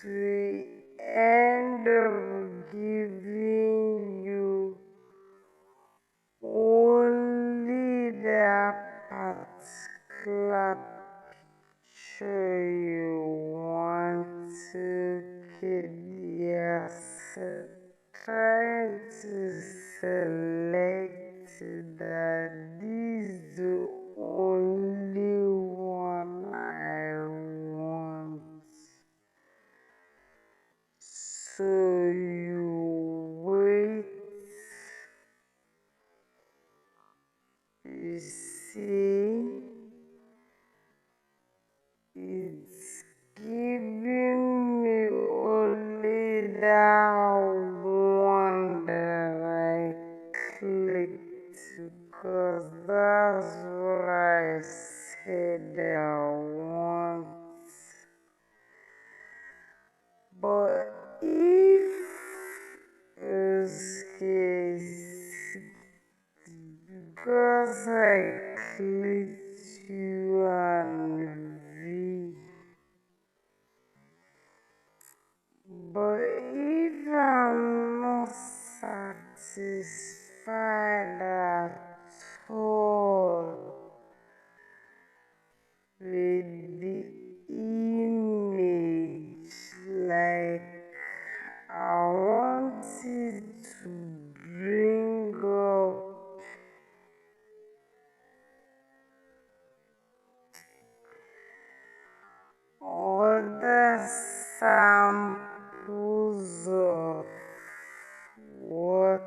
will end up giving trying to select that this is the only one I want. So you wait, you see, it's giving me only that one that I clicked because that's what I said I want. But if it's because I clicked you and V, but if I'm not satisfied at all with the image, like I want it to bring up other samples of what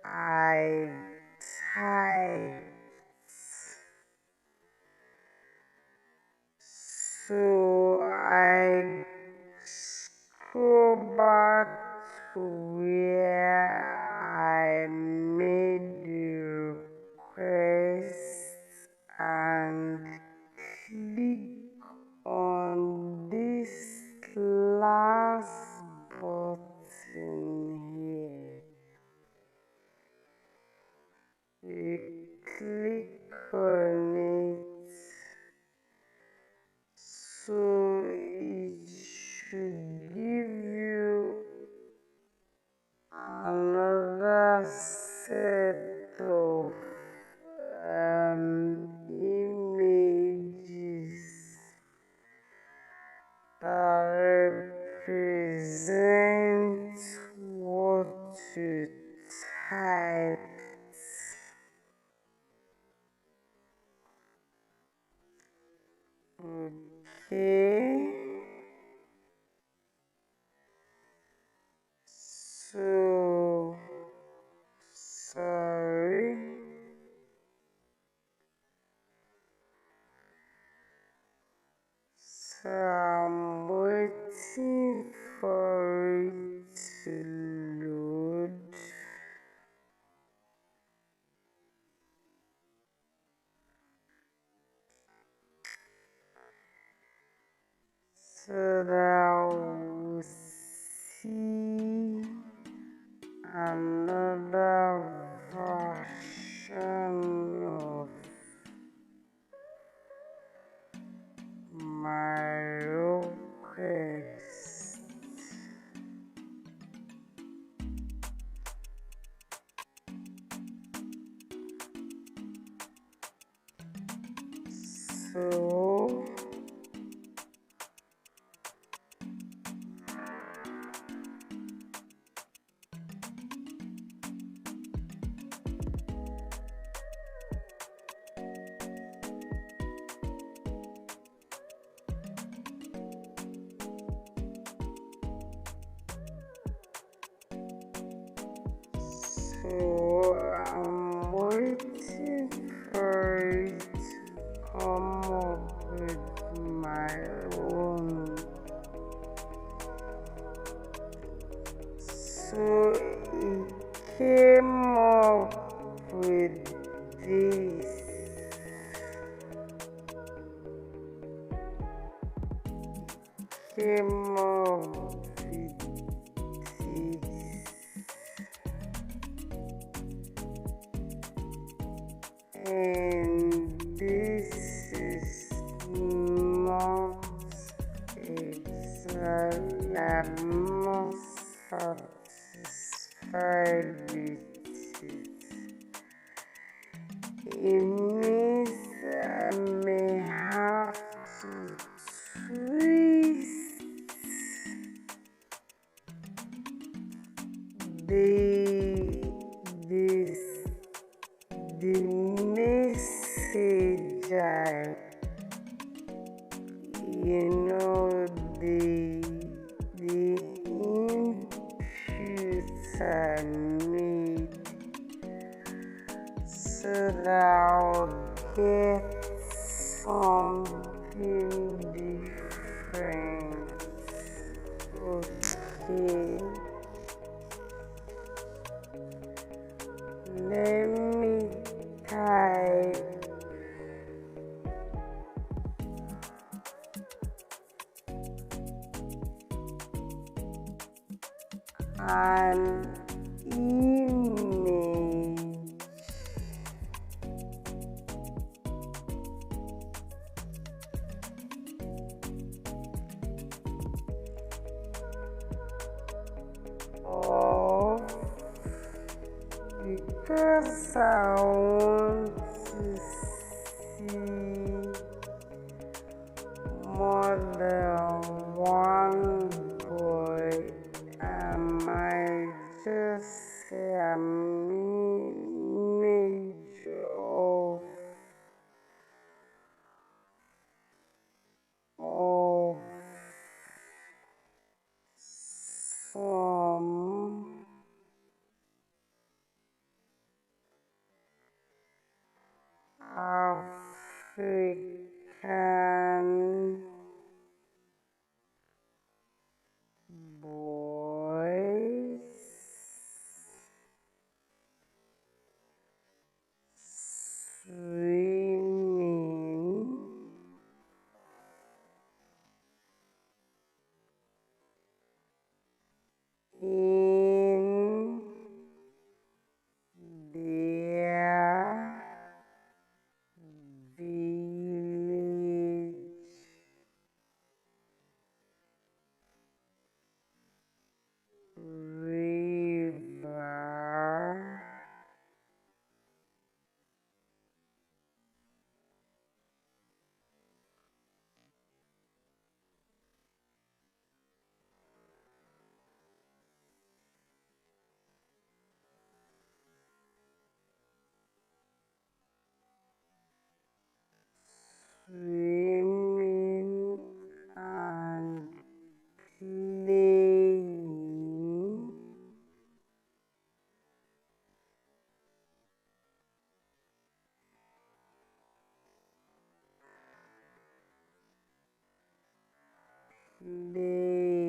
I typed. So I go back to where I made the request and click on this last button here. You click on it, so it should give you another set of images that represent what you typed. Okay, so sorry. So I'm waiting for it to load. So that we'll see another version of my request. So I'm waiting for it to come up with my own. So it came up with this. Came up with this. And this is not exactly, I'm not satisfied with it. It means I may have to twist this the message the inputs need so that I'll get something different. Okay, let me type an image of because I want to see more than one boy. I might just say an image of some African boys swimming in their village river swimming and playing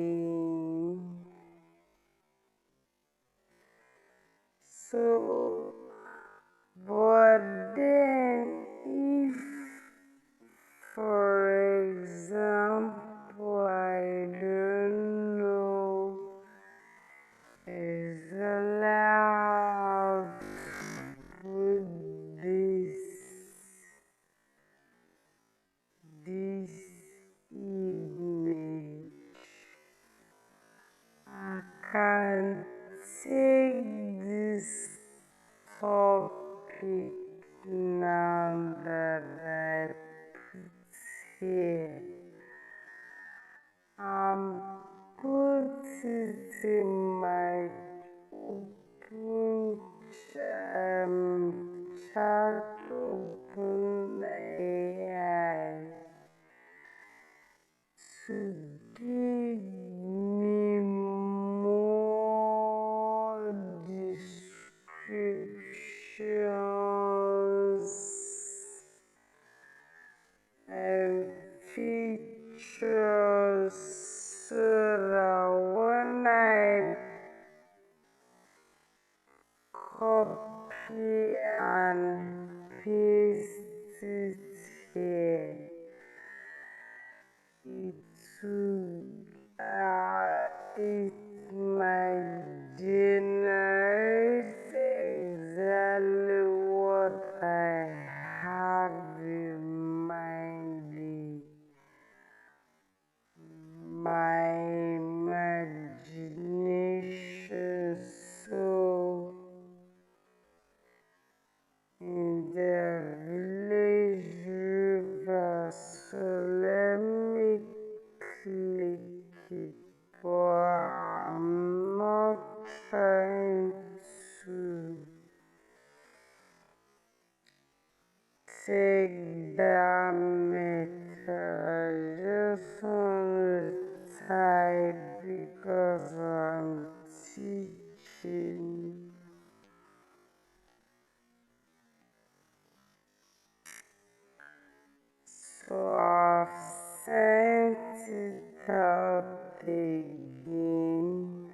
playing. So, but then if, for example, I don't know, is allowed with this image, I can take this topic now that I put here and put it in my open chat open AI to give me more descriptions and features so that when I copy and paste it here, it might generate exactly what I have in mind, my imagination. So in the village river, so let me click it, but I'm not trying trying to take damage. I just want to type because I'm teaching. So I've sent it out again,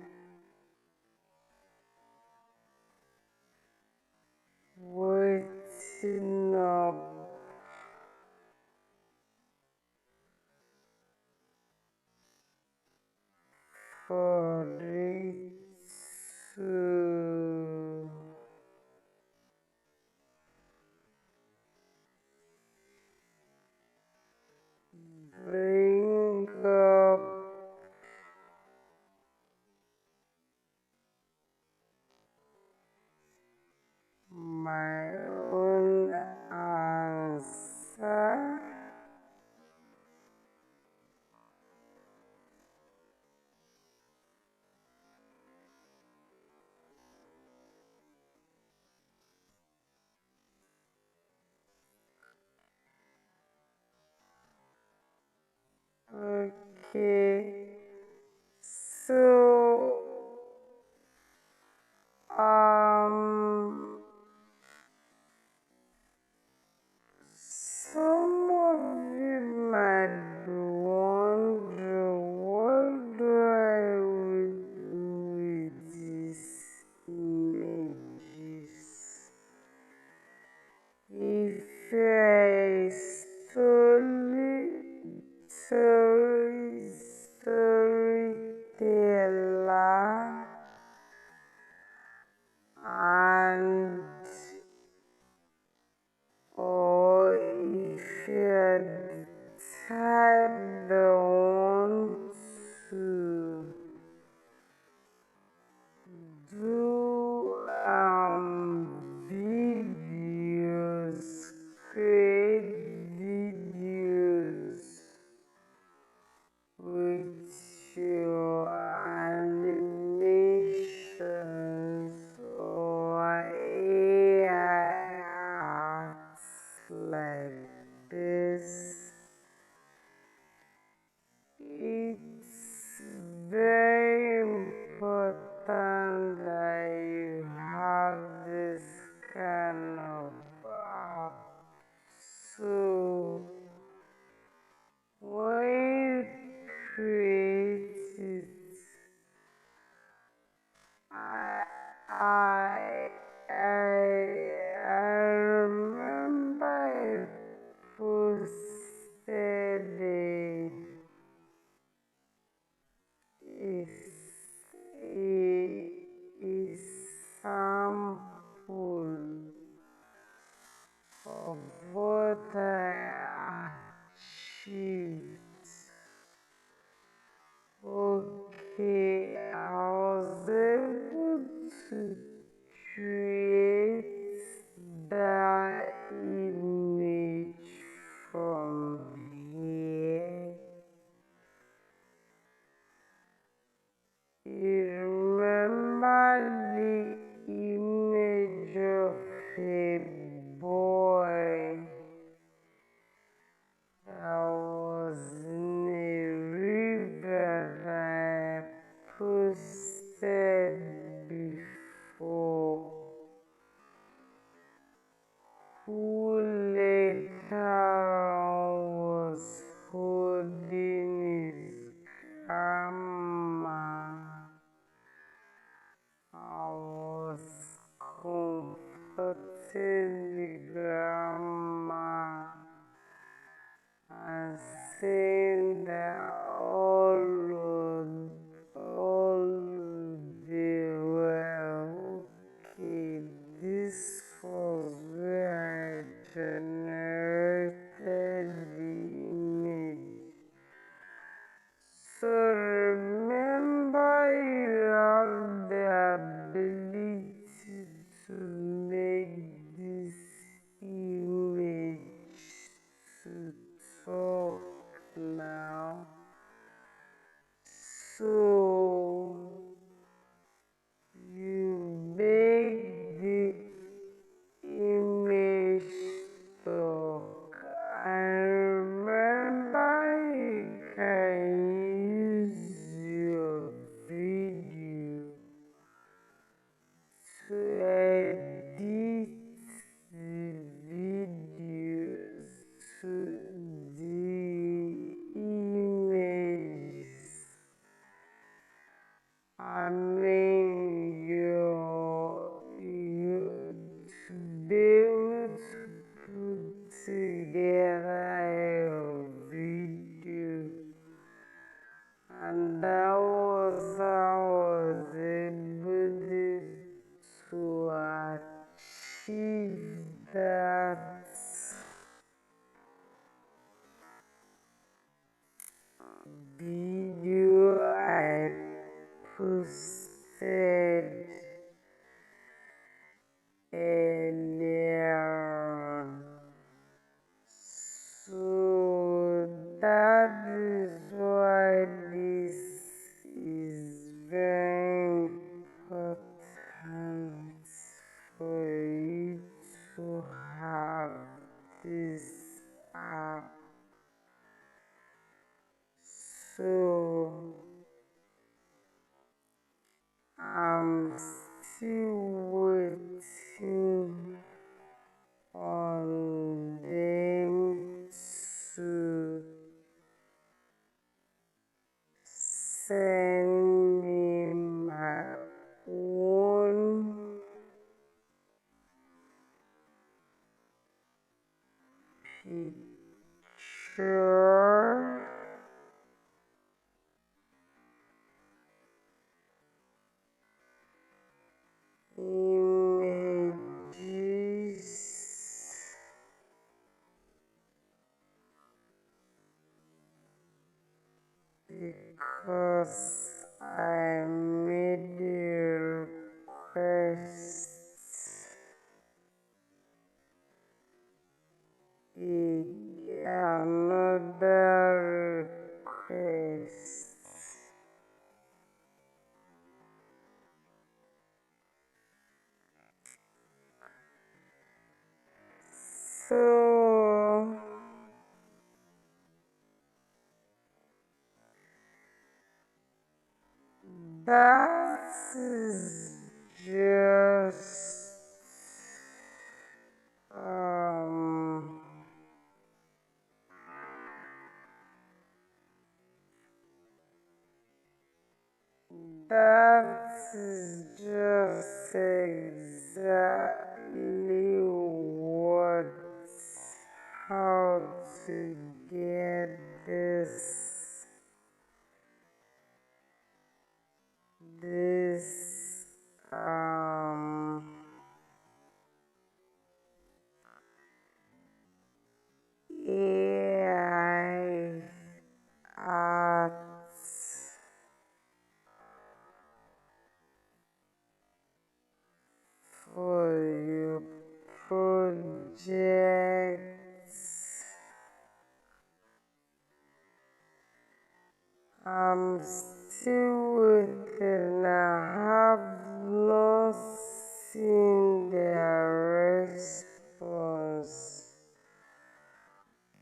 waiting up for it to bring up my own answer. Okay, so um some of you might be wondering what do I do with these images. If you're a storyteller and or if you're the type that wants to do videos, create videos with your animations or AI arts like this. It's very important that you have this kind of art. So when you create it, I, I remember I posted a, a sample of what I achieved. Okay, I was able to create that image from here. You remember the image of a boy that was in a river that I posted before, who later was holding his grandma. I was comforting the grandma and saying that all would be well. Okay, this was where I generated the image. So remember, you have the ability to make this to edit the videos to the images. I mean, you to be able to put together a video, and that was how I was able to achieve that video I posted earlier. So that is why this is very important for you to have this app. So I'm still waiting on them to send me my own picture images because I made a request, another request. So that is just that is just exactly what how to get this AI art for your projects. I'm still waiting. I have not seen their response,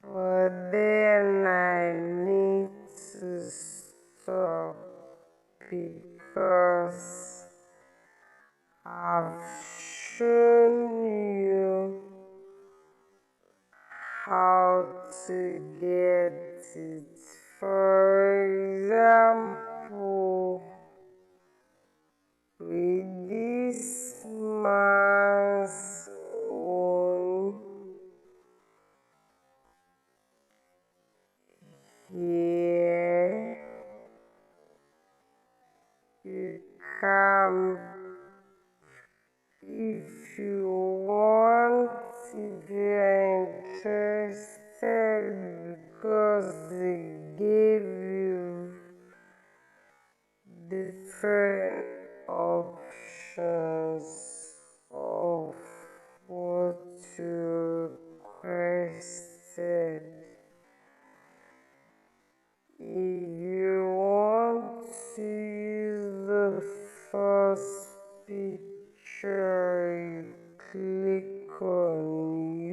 but then I need to stop because I've shown you how to get it. For example, with this man's own here, you can, if you want, if you're interested, because they gave you different options of what you requested. If you want to use the first picture, you click on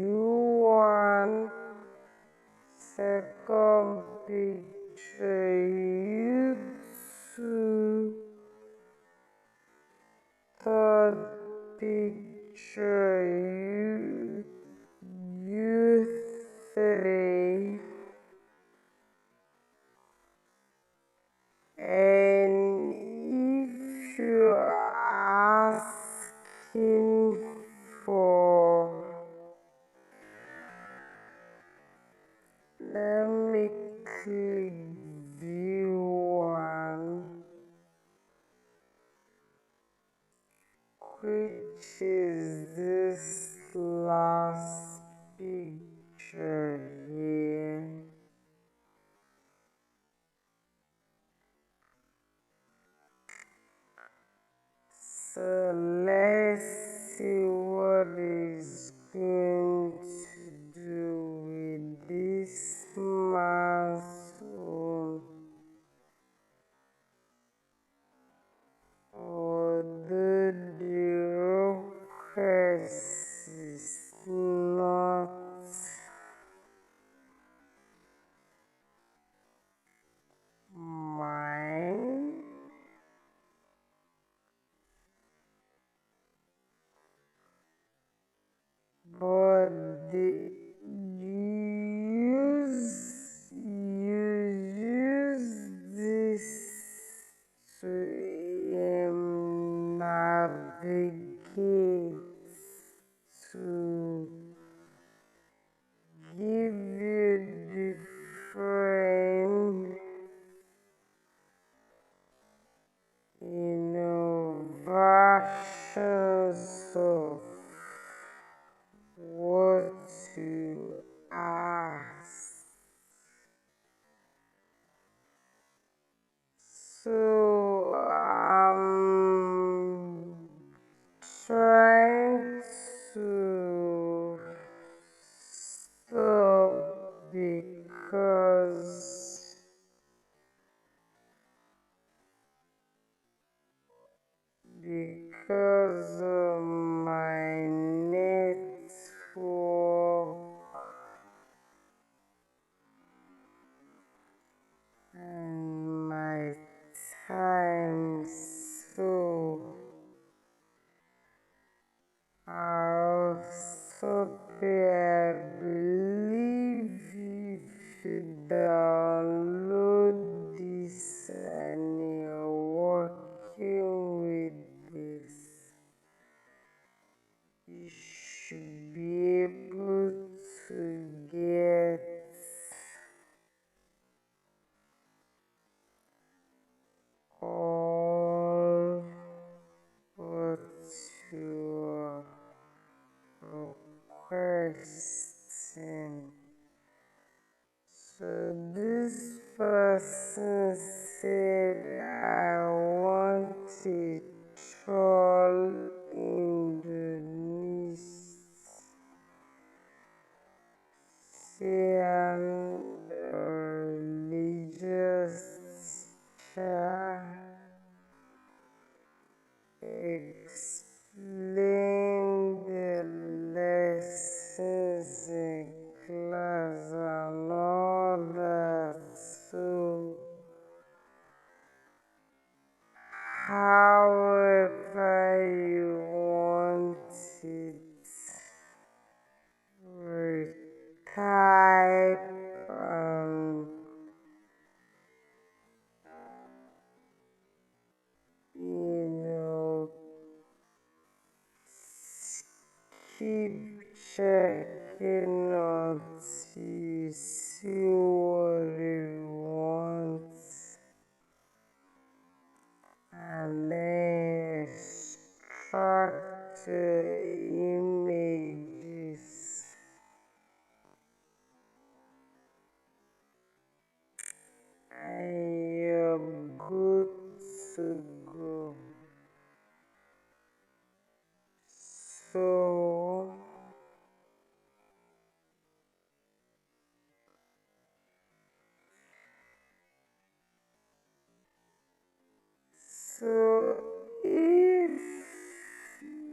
U1, second picture U2, third picture you three, and if you're asking for, let me click view one, which is this last picture here. So let's see what it's going to do with this mouse. Although the request is not mine, but use this to navigate, to give you different versions of what to ask. So I'm trying to stop because of my network and my time. So I'll stop here. I believe if you download this and you're working with this, you should be able to get all what you're requesting. So this person said, I want a troll Indonesian religious child. Explain the lessons in class and all that. So, however you want it, retype and keep checking until you see what you want, and then extract your images and you're good to go. So if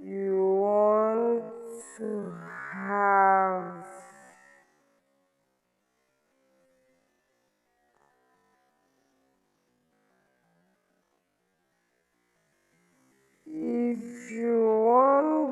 you want to have if you want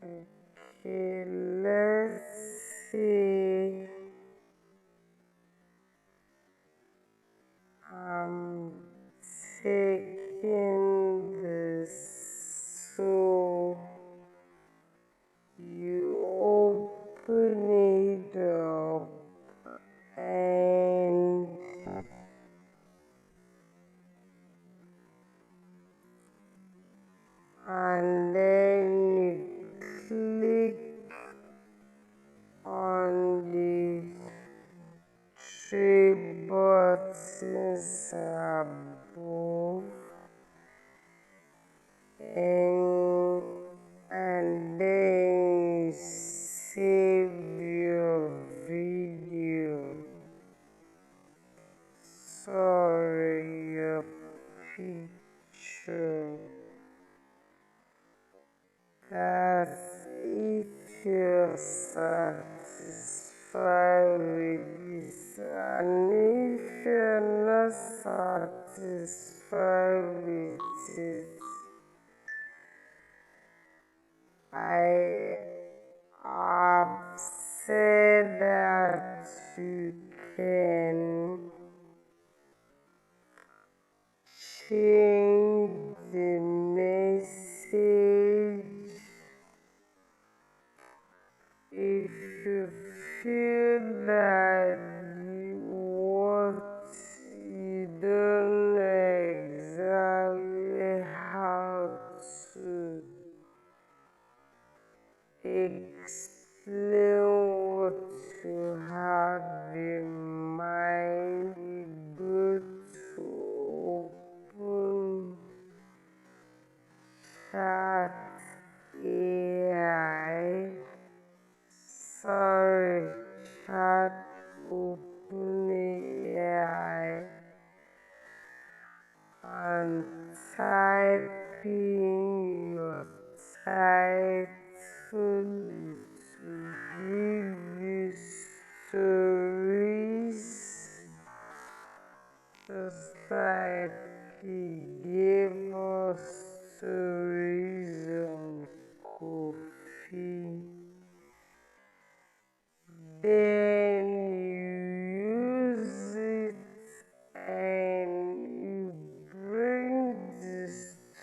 Okay, let's see. I'm taking this, so you open it up and then you click on the three buttons above and then save your video. Sorry, your picture. That's if you're satisfied with this, and if you're not satisfied with it, I have said that you can change the message if you feel that what you don't know exactly how to explain what you have in mind, you go to open chat AI. Sorry, chat OpenAI and type in your title to give you stories, just like he gave us stories on coffee. Then you use it and you bring the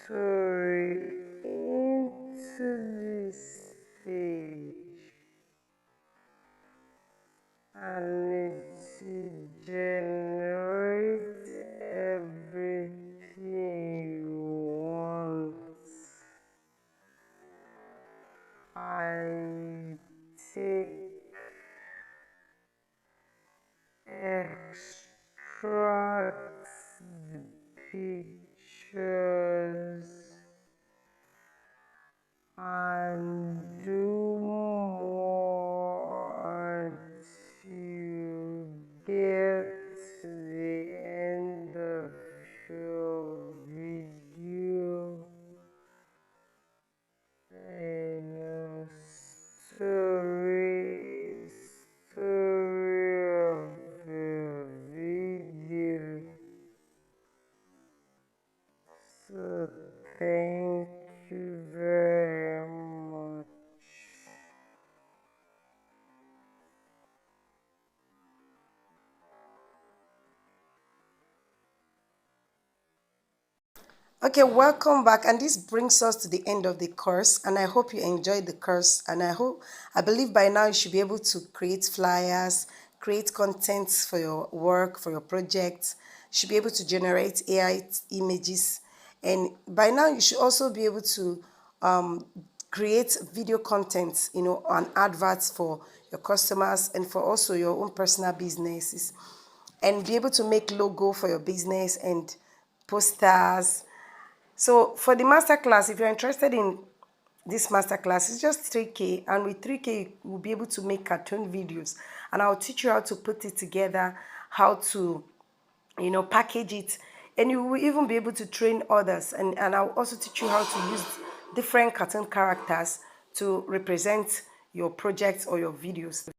story into this page and it will generate everything you want. I take extract the pictures and do more until get to the end of your video. And story of the video. So thank you very much. Okay, welcome back, and this brings us to the end of the course, and I hope you enjoyed the course, and I believe by now you should be able to create flyers, create content for your work, for your projects. You should be able to generate AI images, and by now you should also be able to create video content, and adverts for your customers and for also your own personal businesses, and be able to make logo for your business and posters. So for the masterclass, if you're interested in this masterclass, it's just 3K, and with 3K you will be able to make cartoon videos, and I'll teach you how to put it together, how to package it, and you will even be able to train others, and I'll also teach you how to use different cartoon characters to represent your projects or your videos.